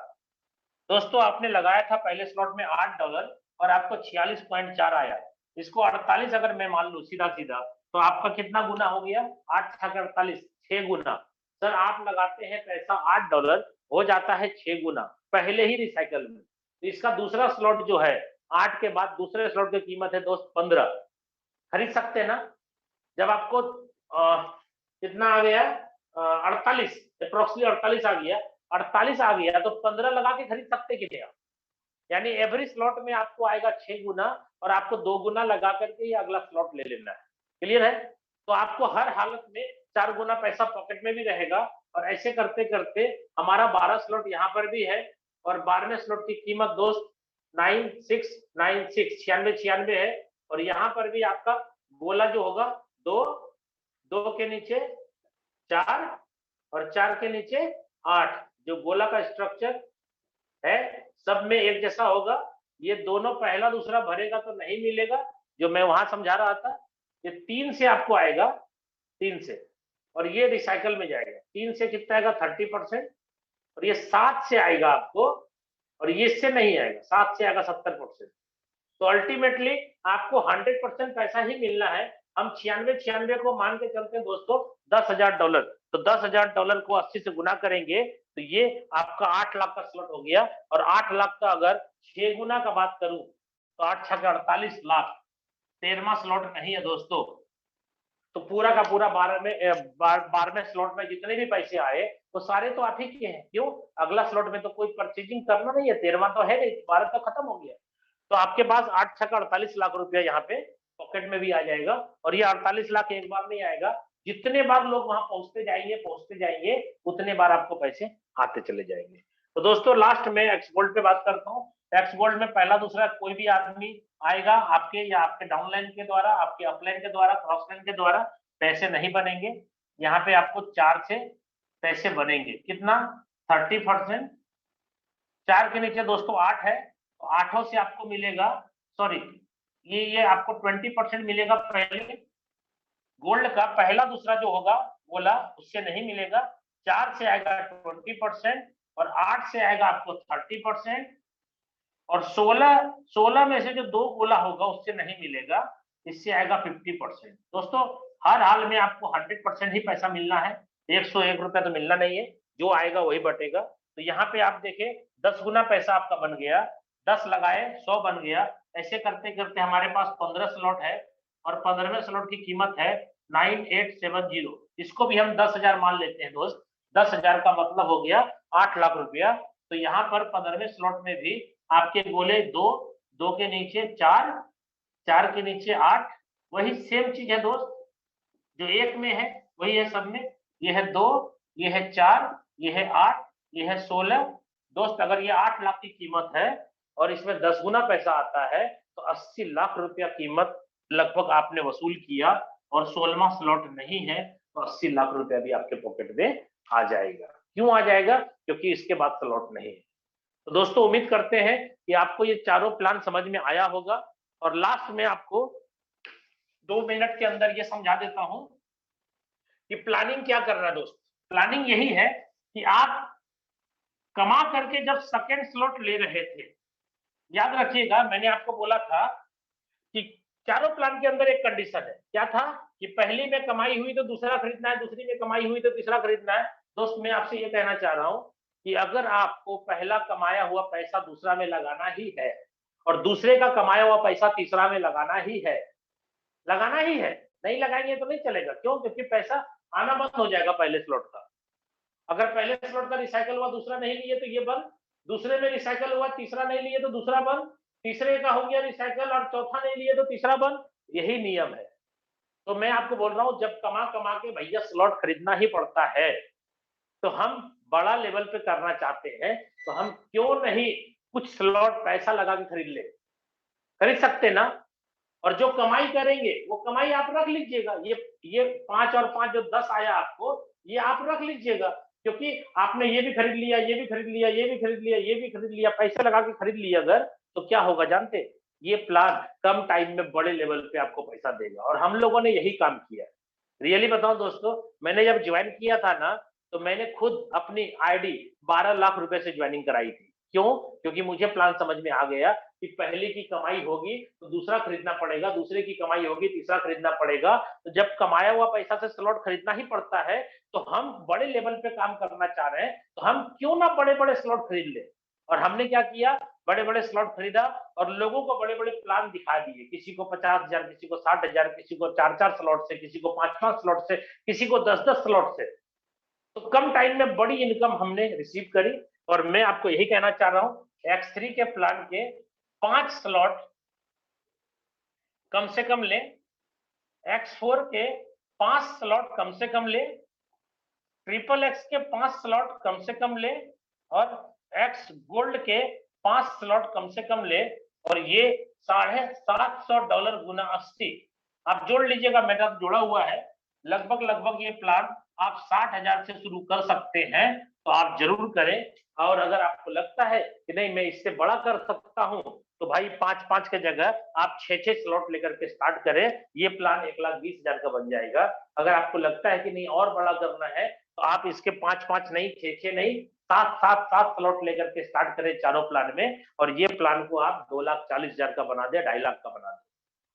दोस्तों आपने लगाया था पहले स्लॉट में $8 और आपको 46.4 आया। इसको 48 अगर मैं मान लूं सीधा सीधा, तो आपका कितना गुना हो गया, 8 छक 48, 6 गुना। सर आप लगाते हैं पैसा $8, हो जाता है 6 गुना पहले ही रिसाइकल में। तो इसका दूसरा स्लॉट जो है 8 के बाद दूसरे स्लॉट की कीमत है दोस्त 15। खरीद सकते हैं ना। जब आपको कितना आ गया 48, अप्रोक्सीमेटली 48 आ गया, 48 आ गया तो 15 लगा के खरीद सकते कि नहीं आप। यानी एवरी स्लॉट में आपको आएगा 6 गुना और आपको 2 गुना लगा करके ये अगला स्लॉट ले लेना है। क्लियर है। तो आपको हर हालत में 4 गुना पैसा पॉकेट में भी रहेगा। और ऐसे करते करते हमारा 12 स्लॉट यहाँ पर भी है और 12वें स्लॉट की कीमत दोस्त 9696 96 है। और यहाँ पर भी आपका गोला जो होगा 2, 2 के नीचे 4 और 4 के नीचे 8, जो गोला का स्ट्रक्चर है सब में एक जैसा होगा। ये दोनों पहला दूसरा भरेगा तो नहीं मिलेगा, जो मैं वहां समझा रहा था। ये 3 से आपको आएगा, 3 से, और ये रिसाइकल में जाएगा। 3 से कितना आएगा 30%, और ये 7 से आएगा आपको, और ये इससे नहीं आएगा, 7 से आएगा 70%। तो अल्टीमेटली आपको 100% पैसा ही मिलना है। हम 96 को मान के चलते हैं दोस्तों $10,000। तो $10,000 को 80 से गुना करेंगे तो ये आपका 8 लाख का स्लॉट हो गया। और 8 लाख का अगर 6 गुना का बात करूं तो 8 छक्के 48 लाख। 13वां स्लॉट नहीं है दोस्तों। तो पूरा का पूरा 12वें स्लॉट में जितने भी पैसे आए वो सारे तो आप ही के हैं। क्यों, अगला स्लॉट में तो कोई परचेजिंग करना नहीं है, 13वां तो है नहीं, 12 तो खत्म हो गया। तो आपके पास 8 छक्का 48 लाख रुपया यहाँ पे पॉकेट में भी आ जाएगा। और ये 48 लाख एक बार नहीं आएगा, जितने बार लोग वहां पहुंचते जाएंगे उतने बार आपको पैसे आते चले जाएंगे। तो दोस्तों लास्ट में एक्सपोर्ट पे बात करता हूँ। एक्सपोर्ट में पहला दूसरा कोई भी आदमी आएगा आपके, या आपके डाउनलाइन के द्वारा, आपके अपलाइन के द्वारा, क्रॉस लाइन के द्वारा पैसे नहीं बनेंगे। यहाँ पे आपको 4 से पैसे बनेंगे। कितना 30%। 4 के नीचे दोस्तों 8 है, तो 8 से आपको मिलेगा, सॉरी ये आपको 20% मिलेगा पहले। गोल्ड का पहला दूसरा जो होगा बोला उससे नहीं मिलेगा। 4 से आएगा 20% और 8 से आएगा आपको 30%। और 16 में से जो 2 गोला होगा उससे नहीं मिलेगा, इससे आएगा 50%। दोस्तों हर हाल में आपको 100% ही पैसा मिलना है, 101 रुपया तो मिलना नहीं है, जो आएगा वही बटेगा। तो यहाँ पे आप देखें 10 गुना पैसा आपका बन गया, 10 लगाए 100 बन गया। ऐसे करते करते हमारे पास 15 स्लॉट है और 15वें स्लॉट की कीमत है 9870। इसको भी हम 10,000 मान लेते हैं दोस्त। 10,000 का मतलब हो गया 8 लाख रुपया। तो यहाँ पर 15वें स्लॉट में भी आपके गोले 2, 2 के नीचे 4, 4 के नीचे 8, वही सेम चीज है दोस्त, जो एक में है वही है सब में। ये है 2, ये है 4, ये है 8, ये है 16। दोस्त अगर ये 8 लाख की कीमत है और इसमें 10 गुना पैसा आता है तो 80 लाख रुपया कीमत लगभग आपने वसूल किया। और 16वां स्लॉट नहीं है तो 80 लाख रुपया भी आपके पॉकेट में आ जाएगा। क्यों आ जाएगा, क्योंकि इसके बाद स्लॉट नहीं है। तो दोस्तों उम्मीद करते हैं कि आपको ये चारों प्लान समझ में आया होगा। और लास्ट में आपको 2 मिनट के अंदर ये समझा देता हूं कि प्लानिंग क्या कर रहा है दोस्त। प्लानिंग यही है कि आप कमा करके जब सेकेंड स्लॉट ले रहे थे, याद रखिएगा मैंने आपको बोला था कि चारों प्लान के अंदर एक कंडीशन है। क्या था कि पहली में कमाई हुई तो दूसरा खरीदना है, दूसरी में कमाई हुई तो तीसरा खरीदना है। दोस्त मैं आपसे ये कहना चाह रहा हूं कि अगर आपको पहला कमाया हुआ पैसा दूसरा में लगाना ही है और दूसरे का कमाया हुआ पैसा तीसरा में लगाना ही है, नहीं लगाएंगे तो नहीं चलेगा। क्यों, क्योंकि पैसा आना बंद हो जाएगा पहले स्लॉट का। अगर पहले स्लॉट का रिसाइकल हुआ दूसरा नहीं लिए तो ये बंद, दूसरे में रिसाइकल हुआ तीसरा नहीं लिए तो दूसरा बंद, तीसरे का हो गया रिसाइकल और चौथा नहीं लिए तो तीसरा बंद। यही नियम है। तो मैं आपको बोल रहा हूं जब कमा कमा के भैया स्लॉट खरीदना ही पड़ता है तो हम बड़ा लेवल पे करना चाहते हैं तो हम क्यों नहीं कुछ स्लॉट पैसा लगा के खरीद ले। खरीद सकते ना। और जो कमाई करेंगे वो कमाई आप रख लीजिएगा। ये 5 और 5 जो 10 आया आपको, ये आप रख लीजिएगा, क्योंकि आपने ये भी खरीद लिया, ये भी खरीद लिया, ये भी खरीद लिया, ये भी खरीद लिया, पैसे लगा के खरीद लिया अगर, तो क्या होगा जानते, ये प्लान कम टाइम में बड़े लेवल पे आपको पैसा देगा। और हम लोगों ने यही काम किया। रियली बताऊं दोस्तों, मैंने जब ज्वाइन किया था ना, तो मैंने खुद अपनी आईडी 12 लाख रुपए से ज्वाइनिंग कराई थी। क्यों? क्योंकि मुझे प्लान समझ में आ गया कि पहले की कमाई होगी तो दूसरा खरीदना पड़ेगा, दूसरे की कमाई होगी तीसरा खरीदना पड़ेगा। तो जब कमाया हुआ पैसा से स्लॉट खरीदना ही पड़ता है, तो हम बड़े लेवल पे काम करना चाह रहे हैं, तो हम क्यों ना बड़े बड़े स्लॉट खरीद ले। और हमने क्या किया, बड़े बड़े स्लॉट खरीदा और लोगों को बड़े बड़े प्लान दिखा दिए। किसी को 50,000, किसी को 60,000, किसी को 4-4 स्लॉट से, किसी को 5-5 स्लॉट से, किसी को 10-10 स्लॉट से। तो कम टाइम में बड़ी इनकम हमने रिसीव करी। और मैं आपको यही कहना चाह रहा हूं, X3 के प्लान के 5 स्लॉट कम से कम ले, X4 के 5 स्लॉट कम से कम ले, XXX के 5 स्लॉट कम से कम ले, और X गोल्ड के 5 स्लॉट कम से कम ले। और ये $750 गुना 80 आप जोड़ लीजिएगा, मेरा जोड़ा हुआ है। लगभग ये प्लान आप 60,000 से शुरू कर सकते हैं, तो आप जरूर करें। और अगर आपको लगता है कि नहीं मैं इससे बड़ा कर सकता हूं, तो भाई 5-5 के जगह आप 6-6 स्लॉट लेकर के स्टार्ट करें। ये प्लान 1,20,000 का बन जाएगा। अगर आपको लगता है कि नहीं और बड़ा करना है, तो आप इसके 5-5 नहीं, 6-6 नहीं, 7 स्लॉट लेकर के स्टार्ट करें चारों प्लान में। और ये प्लान को आप 2,40,000 का बना दे, 2.5 लाख का बना दे।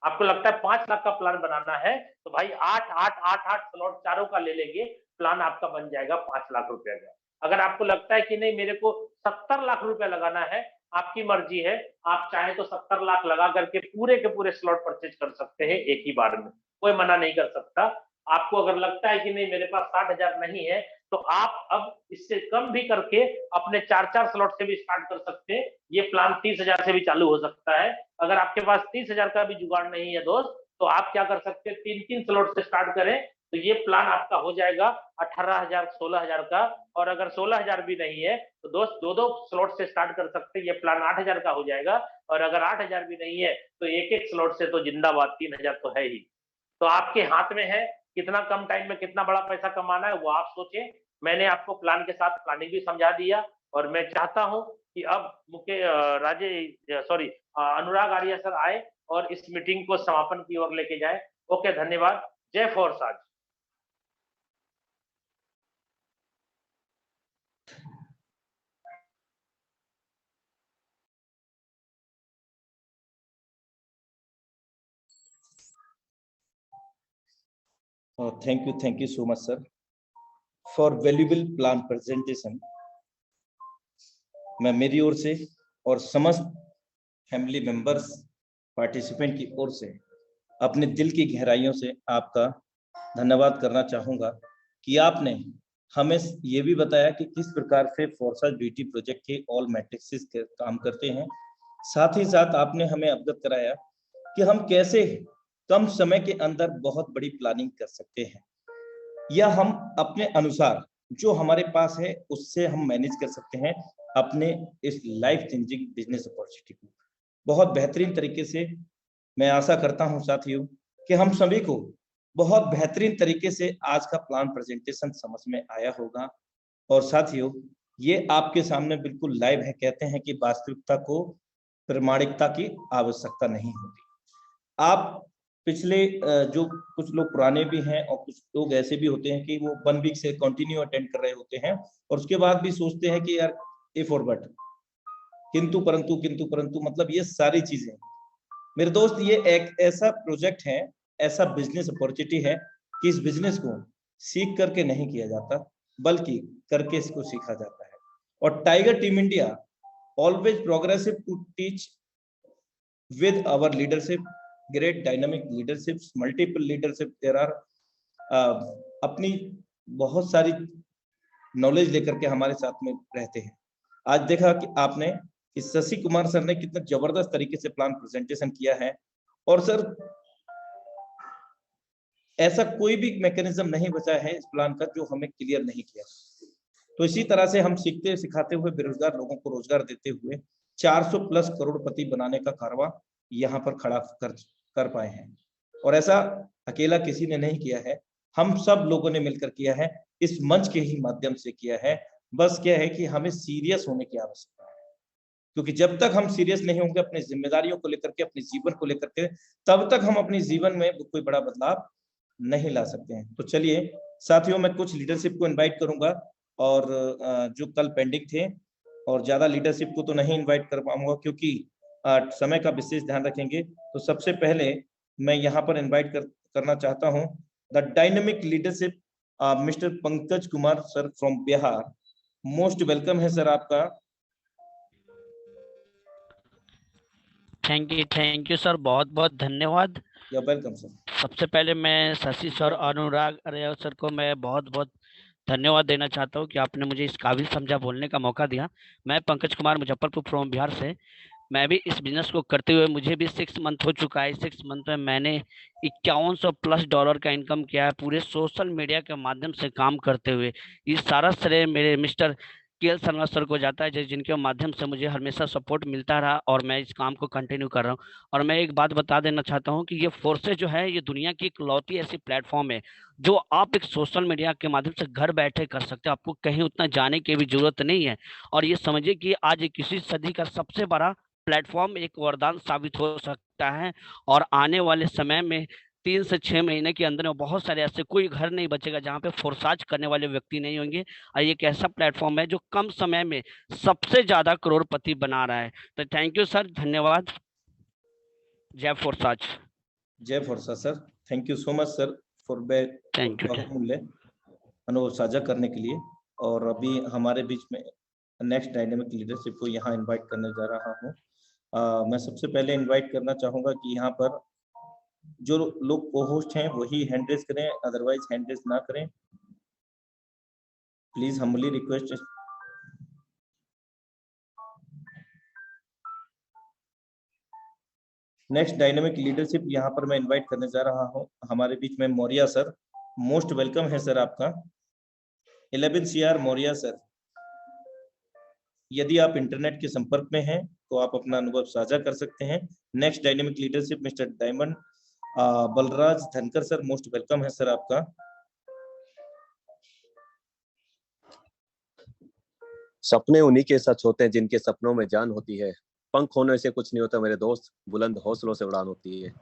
आपको लगता है 5 लाख का प्लान बनाना है, तो भाई 8 स्लॉट चारों का ले लेंगे, प्लान आपका बन जाएगा 5 लाख रुपए का। अगर आपको लगता है कि नहीं मेरे को 70 लाख रुपए लगाना है, आपकी मर्जी है। आप चाहे तो 70 लाख लगा करके पूरे के पूरे स्लॉट परचेज कर सकते हैं एक ही बार में, कोई मना नहीं कर सकता। आपको अगर लगता है कि नहीं मेरे पास 60,000 नहीं है, तो आप अब इससे कम भी करके अपने 4-4 स्लॉट से भी स्टार्ट कर सकते हैं। ये प्लान 30,000 से भी चालू हो सकता है। अगर आपके पास 30,000 का भी जुगाड़ नहीं है दोस्त, तो आप क्या कर सकते हैं, 3-3 स्लॉट से स्टार्ट करें, तो ये प्लान आपका हो जाएगा 18,000, 16,000 का। और अगर 16,000 भी नहीं है, तो दोस्त 2-2 स्लॉट से स्टार्ट कर सकते हैं, ये प्लान 8,000 का हो जाएगा। और अगर 8,000 भी नहीं है, तो एक स्लॉट से तो जिंदाबाद, 3,000 तो है ही। तो आपके हाथ में है, कितना कम टाइम में कितना बड़ा पैसा कमाना है वो आप सोचें। मैंने आपको प्लान के साथ प्लानिंग भी समझा दिया। और मैं चाहता हूं कि अब अनुराग आर्य सर आए और इस मीटिंग को समापन की ओर लेके जाए। ओके, धन्यवाद। जय Forsage. Thank you so much, sir, for valuable plan presentation. मैं मेरी ओर से और समस्त फैमिली मेंबर्स पार्टिसिपेंट की ओर से अपने दिल की गहराइयों से आपका धन्यवाद करना चाहूँगा कि आपने हमें ये भी बताया कि किस प्रकार से फोर्साज बीटी प्रोजेक्ट के ऑल मैट्रिक्स काम करते हैं। साथ ही साथ आपने हमें अवगत कराया कि हम कैसे कम समय के अंदर बहुत बड़ी प्लानिंग कर सकते हैं, या हम अपने अनुसार जो हमारे पास है उससे हम मैनेज कर सकते हैं अपने इस लाइफ चेंजिंग बिजनेस अपॉर्चुनिटी को। बहुत बेहतरीन तरीके से मैं आशा करता हूं साथियों कि हम सभी को बहुत बेहतरीन तरीके से आज का प्लान प्रेजेंटेशन समझ में आया होगा। और साथियों, ये आपके सामने बिल्कुल लाइव है। कहते हैं कि वास्तविकता को प्रामाणिकता की आवश्यकता नहीं होती। आप पिछले जो कुछ लोग पुराने भी हैं और कुछ लोग ऐसे भी होते हैं कि वो 1 वीक से कंटिन्यू अटेंड कर रहे होते हैं और उसके बाद भी सोचते हैं कि यार इफ और बट, किंतु परंतु मतलब ये सारी चीजें मेरे दोस्त, ये एक ऐसा प्रोजेक्ट है, ऐसा बिजनेस अपॉर्चुनिटी है कि इस बिजनेस को सीख करके नहीं किया जाता, बल्कि करके इसको सीखा जाता है। और tiger team India always progressive to teach with our leadership, great dynamic leaderships, multiple leadership, there are अपनी बहुत सारी नॉलेज लेकर के हमारे साथ में रहते हैं। आज देखा कि आपने कि शशि कुमार सर ने कितना जबरदस्त तरीके से प्लान प्रेजेंटेशन किया है। और सर, ऐसा कोई भी मैकेनिज्म नहीं बचा है इस प्लान का जो हमें क्लियर नहीं किया। तो इसी तरह से हम सीखते सिखाते हुए बेरोजगार लोगों को रोजगार देते हुए 400 प्लस करोड़पति बनाने का कारवा यहाँ पर खड़ा कर पाए हैं। और ऐसा अकेला किसी ने नहीं किया है, हम सब लोगों ने मिलकर किया है, इस मंच के ही माध्यम से किया है। बस क्या है कि हमें सीरियस होने की आवश्यकता है, क्योंकि जब तक हम सीरियस नहीं होंगे अपनी जिम्मेदारियों को लेकर के, अपने जीवन को लेकर के, तब तक हम अपने जीवन में कोई बड़ा बदलाव नहीं ला सकते हैं। तो चलिए साथियों, मैं कुछ लीडरशिप को इनवाइट करूंगा और जो कल पेंडिंग थे, और ज्यादा लीडरशिप को तो नहीं इनवाइट कर पाऊंगा क्योंकि समय का विशेष ध्यान रखेंगे। तो सबसे पहले मैं यहाँ पर इनवाइट करना चाहता हूँ the dynamic leadership mister Pankaj Kumar sir from Bihar. Most welcome है सर आपका। थैंक यू सर, बहुत बहुत धन्यवाद। या वेलकम सर। सबसे पहले मैं शशि सर, अनुराग अरे सर को मैं बहुत बहुत धन्यवाद देना चाहता हूँ कि आपने मुझे इस काबिल समझा बोलने का मौका दिया। मैं पंकज कुमार, मुजफ्फरपुर फ्रॉम बिहार से। मैं भी इस बिजनेस को करते हुए मुझे भी 6 मंथ हो चुका है। 6 मंथ में मैंने $5100+ का इनकम किया है, पूरे सोशल मीडिया के माध्यम से काम करते हुए। ये सारा श्रेय मेरे मिस्टर KL शर्मा सर को जाता है, जिनके माध्यम से मुझे हमेशा सपोर्ट मिलता रहा और मैं इस काम को कंटिन्यू कर रहा हूँ। और मैं एक बात बता देना चाहता हूँ कि ये फोर्सेस जो है, ये दुनिया की इकलौती ऐसी प्लेटफॉर्म है जो आप एक सोशल मीडिया के माध्यम से घर बैठे कर सकते हो। आपको कहीं उतना जाने की भी जरूरत नहीं है। और ये समझिए कि आज 21वीं सदी का सबसे बड़ा प्लेटफॉर्म एक वरदान साबित हो सकता है। और आने वाले समय में 3 से 6 महीने के अंदर में बहुत सारे ऐसे कोई घर नहीं बचेगा जहां पे फोरसाज करने वाले व्यक्ति नहीं होंगे। और ये एक ऐसा प्लेटफॉर्म है जो कम समय में सबसे ज्यादा करोड़पति बना रहा है। तो थैंक यू सर, धन्यवाद। जय फोरसाज। जय Forsa sir. Thank you so much sir for thank you. बहुमूल्य अनुभव साझा करने के लिए। और अभी हमारे बीच में नेक्स्ट डायनेमिक लीडरशिप को यहाँ इनवाइट करने जा रहा हूँ। मैं सबसे पहले इनवाइट करना चाहूंगा कि यहाँ पर जो लोग को होस्ट हैं वही हैंड रेज करें, अदरवाइज हैंड रेज ना करें। Please humbly request. Next dynamic leadership यहाँ पर मैं इनवाइट करने जा रहा हूँ हमारे बीच में मौर्या सर। मोस्ट वेलकम है सर आपका। 11 CR मौर्या सर। यदि आप इंटरनेट के संपर्क में हैं तो आप अपना अनुभव साझा कर सकते हैं। Next dynamic leadership mister diamond Balraj धनकर सर। मोस्ट वेलकम है सर आपका। सपने उन्हीं के सच होते हैं जिनके सपनों में जान होती है। पंख होने से कुछ नहीं होता मेरे दोस्त, बुलंद हौसलों से उड़ान होती है।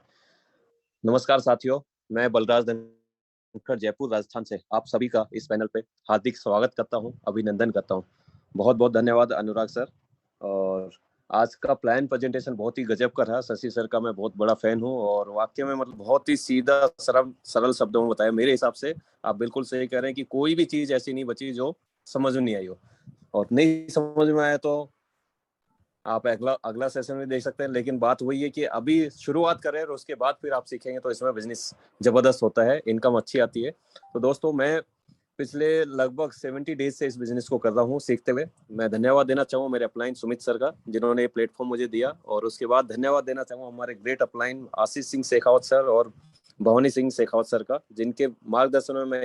नमस्कार साथियों, मैं बलराज धनखड़ जयपुर राजस्थान से आप सभी का इस पैनल पे हार्दिक स्वागत करता हूं, अभिनंदन करता हूं। बहुत बहुत धन्यवाद अनुराग सर। और आज का प्लान प्रेजेंटेशन बहुत ही गजब का रहा। शशि सर का मैं बहुत बड़ा फैन हूं और वाक्य में मतलब बहुत ही सीधा सरल शब्दों में बताया। मेरे हिसाब से आप बिल्कुल सही कह रहे हैं कि कोई भी चीज ऐसी नहीं बची जो समझ में नहीं आई हो, और नहीं समझ में आया तो आप अगला सेशन में देख सकते हैं। लेकिन बात वही है कि अभी शुरुआत करें और उसके बाद फिर आप सीखेंगे तो इसमें बिजनेस जबरदस्त होता है, इनकम अच्छी आती है। तो दोस्तों, मैं पिछले लगभग 70 डेज से इस बिजनेस को कर रहा हूँ सीखते हुए। मैं धन्यवाद देना चाहूँगा मेरे अपलाइन सुमित सर का, जिन्होंने ये प्लेटफॉर्म मुझे दिया। और उसके बाद धन्यवाद देना चाहूँगा हमारे great upline Ashish Singh Shekhawat sir और भवानी सिंह शेखावत सर का, जिनके मार्गदर्शन में मैं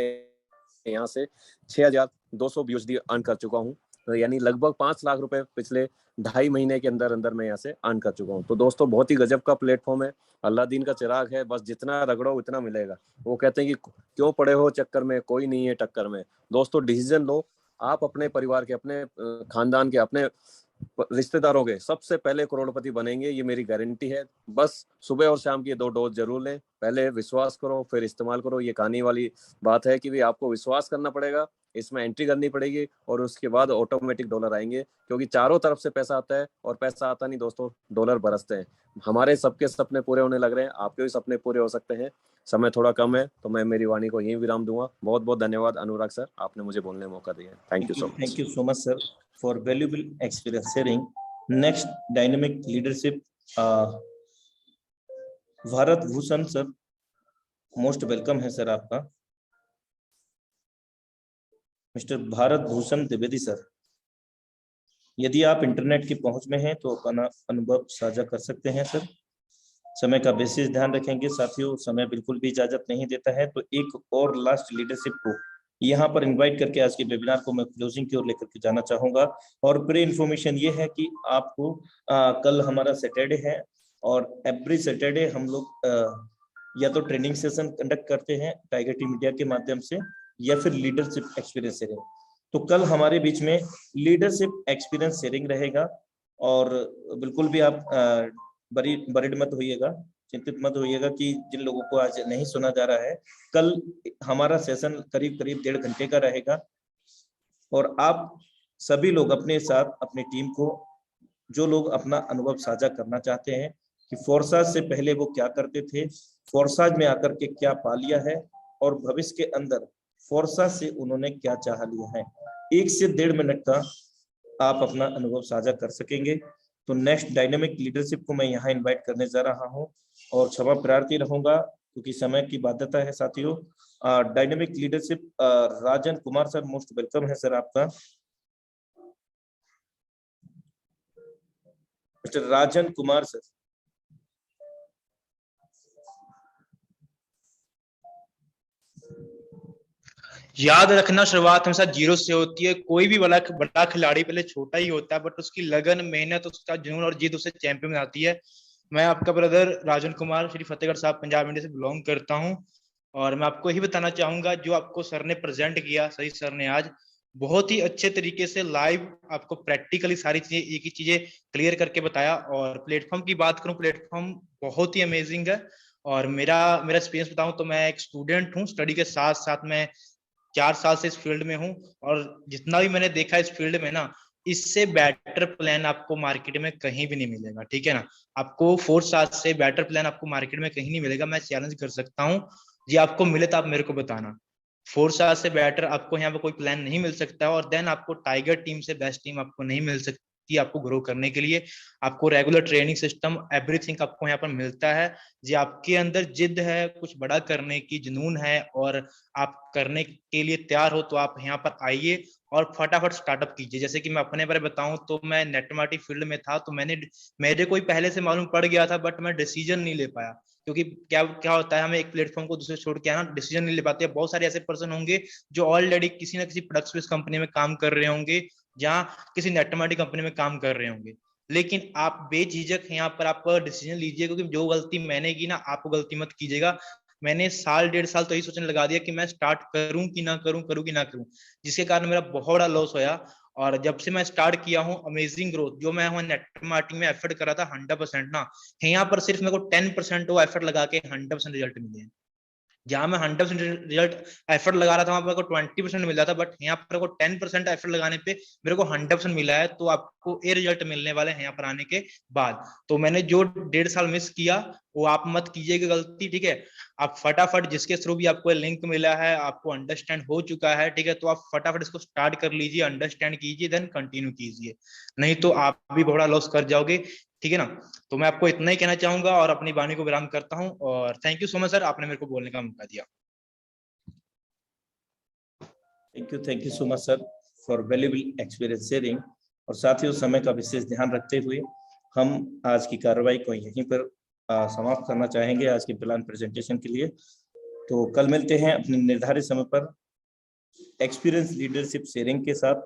यहाँ से 6200 USD अर्न कर चुका हूँ। तो यानी लगभग 5 लाख रुपए पिछले 2.5 महीने के अंदर अंदर मैं यहाँ से अर्न कर चुका हूँ। तो दोस्तों, बहुत ही गजब का प्लेटफॉर्म है। अल्लाह दीन का चिराग है, बस जितना रगड़ो उतना मिलेगा। वो कहते हैं कि क्यों पड़े हो चक्कर में, कोई नहीं है टक्कर में। दोस्तों, डिसीजन लो। आप अपने परिवार के, अपने खानदान के, अपने रिश्तेदारों के सबसे पहले करोड़पति बनेंगे, ये मेरी गारंटी है। बस सुबह और शाम की 2 डोज जरूर लें। पहले विश्वास करो फिर इस्तेमाल करो। ये कहानी वाली बात है कि भी आपको विश्वास करना पड़ेगा, इसमें एंट्री करनी पड़ेगी और उसके बाद ऑटोमेटिक डॉलर आएंगे। क्योंकि चारों तरफ से पैसा आता है और पैसा आता नहीं दोस्तों, डॉलर बरसते हैं। हमारे सबके सपने पूरे होने लग रहे हैं, आपके भी सपने पूरे हो सकते हैं। समय थोड़ा कम है तो मैं मेरी वाणी को यहीं विराम दूंगा। बहुत बहुत धन्यवाद अनुराग सर, आपने मुझे बोलने का मौका दिया। Thank you so much. Thank you so much sir for valuable experience sharing. Next dynamic leadership Bharat Bhushan sir. Most welcome है सर आपका। Mister Bharat Bhushan Dwivedi sir. यदि आप इंटरनेट की पहुंच में हैं तो अपना अनुभव साझा कर सकते हैं सर। समय का विशेष ध्यान रखेंगे साथियों, समय बिल्कुल भी इजाजत नहीं देता है। तो एक और लास्ट लीडरशिप को यहाँ पर इनवाइट करके आज के वेबिनार को मैं क्लोजिंग की ओर लेकर के जाना चाहूंगा। और प्री इन्फॉर्मेशन ये है कि आपको कल हमारा सैटरडे है और एवरी सैटरडे हम लोग या तो ट्रेनिंग सेशन कंडक्ट करते हैं टाइगर टी मीडिया के माध्यम से, या फिर लीडरशिप एक्सपीरियंस शेयरिंग। तो कल हमारे बीच में लीडरशिप एक्सपीरियंस शेयरिंग रहेगा और बिल्कुल भी आप बरीड मत होइएगा। चिंतित मत होइएगा कि जिन लोगों को आज नहीं सुना जा रहा है, कल हमारा सेशन करीब 1.5 घंटे का रहेगा और आप सभी लोग अपने साथ अपनी टीम को, जो लोग अपना अनुभव साझा करना चाहते हैं कि फोर्साज से पहले वो क्या करते थे, फोर्साज में आकर के क्या पा लिया है और भविष्य के अंदर फोर्साज से उन्होंने क्या चाह लिया है, 1 से 1.5 मिनट का आप अपना अनुभव साझा कर सकेंगे। तो नेक्स्ट डायनेमिक लीडरशिप को मैं यहाँ इनवाइट करने जा रहा हूँ और क्षमा प्रार्थी रहूंगा क्योंकि समय की बाध्यता है साथियों। Dynamic leadership Rajan Kumar sir, most welcome है सर आपका। Mister Rajan Kumar sir. याद रखना, शुरुआत हमेशा 0 से होती है। कोई भी बड़ा खिलाड़ी पहले छोटा ही होता है, बट उसकी लगन, मेहनत, उसका जुनून और जीत उसे चैंपियन बनाती है। मैं आपका ब्रदर राजन कुमार, श्री फतेहगढ़ साहब, पंजाब इंडिया से बिलोंग करता हूं और मैं आपको यही बताना चाहूंगा, जो आपको सर ने प्रेजेंट किया, सही सर ने आज बहुत ही अच्छे तरीके से लाइव आपको प्रैक्टिकली सारी चीजें, एक ही चीजें क्लियर करके बताया। और प्लेटफॉर्म की बात करूं, प्लेटफॉर्म बहुत ही अमेजिंग है। और मेरा एक्सपीरियंस बताऊं तो मैं एक स्टूडेंट हूं, स्टडी के साथ साथ मैं 4 साल से इस फील्ड में हूं और जितना भी मैंने देखा इस फील्ड में ना, इससे बेटर प्लान आपको मार्केट में कहीं भी नहीं मिलेगा, ठीक है ना। आपको 4 साल से बेटर प्लान आपको मार्केट में कहीं नहीं मिलेगा। मैं चैलेंज कर सकता हूं, जी आपको मिले तो आप मेरे को बताना। 4 साल से बेटर आपको यहाँ पे कोई प्लान नहीं मिल सकता और देन आपको टाइगर टीम से बेस्ट टीम आपको नहीं मिल सकती आपको ग्रो करने के लिए। आपको रेगुलर ट्रेनिंग सिस्टम, एवरीथिंग आपको यहाँ पर मिलता है। जी आपके अंदर जिद है, कुछ बड़ा करने की जुनून है और आप करने के लिए तैयार हो, तो आप यहाँ पर आइए और फटाफट स्टार्टअप कीजिए। जैसे कि मैं अपने बारे में बताऊं तो मैं नेट मार्केटिंग फील्ड में था, तो मेरे को पहले से मालूम पड़ गया था, बट मैं डिसीजन नहीं ले पाया। क्योंकि क्या क्या होता है, हमें एक प्लेटफॉर्म को दूसरे छोड़ के आना, डिसीजन नहीं ले पाते। बहुत सारे ऐसे पर्सन होंगे जो ऑलरेडी किसी ना किसी प्रोडक्ट बेस्ड कंपनी में काम कर रहे होंगे, जहाँ किसी नेट मार्केटिंग कंपनी में काम कर रहे होंगे। लेकिन आप बेझिझक यहाँ पर आप डिसीजन लीजिए, क्योंकि जो गलती मैंने की ना, आपको गलती मत कीजिएगा। मैंने 1.5 साल तो यही सोचने लगा दिया कि मैं स्टार्ट करूं कि ना करूं, करूं कि ना करूं, जिसके कारण मेरा बहुत बड़ा लॉस होया। और जब से मैं स्टार्ट किया हूं, अमेजिंग ग्रोथ। जो मैं नेट मार्केटिंग में एफर्ट कर रहा था 100% ना, यहाँ पर सिर्फ मेरे को 10% वो एफर्ट लगा के 100% रिजल्ट मिले हैं। जहां मैं 100% रिजल्ट एफर्ट लगा रहा था, वहां पर को 20% मिल रहा था, बट यहाँ पर को 10% एफर्ट लगाने पे मेरे को 100% मिला है। तो आपको ये रिजल्ट मिलने वाले हैं यहाँ पर आने के बाद। तो मैंने जो 1.5 साल मिस किया, वो आप मत कीजिएगा गलती, ठीक है। आप फटाफट, जिसके थ्रू भी आपको लिंक मिला है, आपको अंडरस्टैंड हो चुका है, ठीक है, तो आप फटाफट इसको स्टार्ट कर लीजिए, अंडरस्टैंड कीजिए, देन कंटिन्यू कीजिए। नहीं तो आप भी बड़ा लॉस कर जाओगे, ठीक है ना। तो मैं आपको इतना ही कहना चाहूंगा और अपनी वाणी को विराम करता हूं। और thank you so much sir, आपने मेरे को बोलने का मौका दिया। Thank you so much sir for valuable experience sharing. और साथियों, समय का विशेष ध्यान रखते हुए हम आज की कार्रवाई को यहीं पर समाप्त करना चाहेंगे आज के प्लान प्रेजेंटेशन के लिए। तो कल मिलते हैं अपने निर्धारित समय पर एक्सपीरियंस लीडरशिप शेयरिंग के साथ,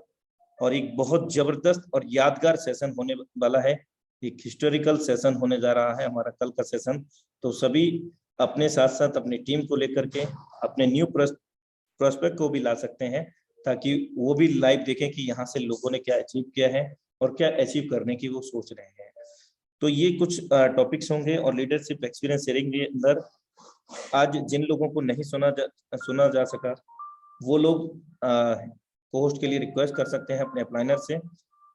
और एक बहुत जबरदस्त और यादगार सेशन होने वाला है। एक हिस्टोरिकल सेशन होने जा रहा है हमारा कल का सेशन। तो सभी अपने साथ साथ अपनी टीम को लेकर के अपने न्यू प्रोस्पेक्ट को भी ला सकते हैं, ताकि वो भी लाइव देखें कि यहाँ से लोगों ने क्या अचीव किया है और क्या अचीव करने की वो सोच रहे हैं। तो ये कुछ टॉपिक्स होंगे और लीडरशिप एक्सपीरियंस शेयरिंग के अंदर आज जिन लोगों को नहीं सुना जा सका, वो लोग होस्ट के लिए रिक्वेस्ट कर सकते हैं अपने अपलाइनर से।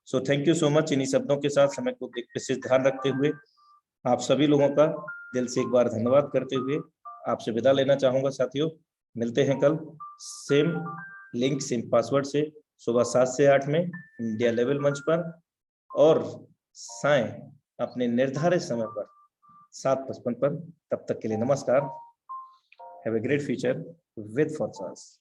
So thank you so much. इन्हीं शब्दों के साथ समय को विशेष ध्यान रखते हुए आप सभी लोगों का दिल से एक बार धन्यवाद करते हुए आपसे विदा लेना चाहूंगा साथियों। मिलते हैं कल सेम लिंक सेम पासवर्ड से सुबह 7 से 8 में इंडिया लेवल मंच पर, और साय अपने निर्धारित समय पर 7:55 पर। तब तक के लिए नमस्कार। Have a great future with फोर्सास।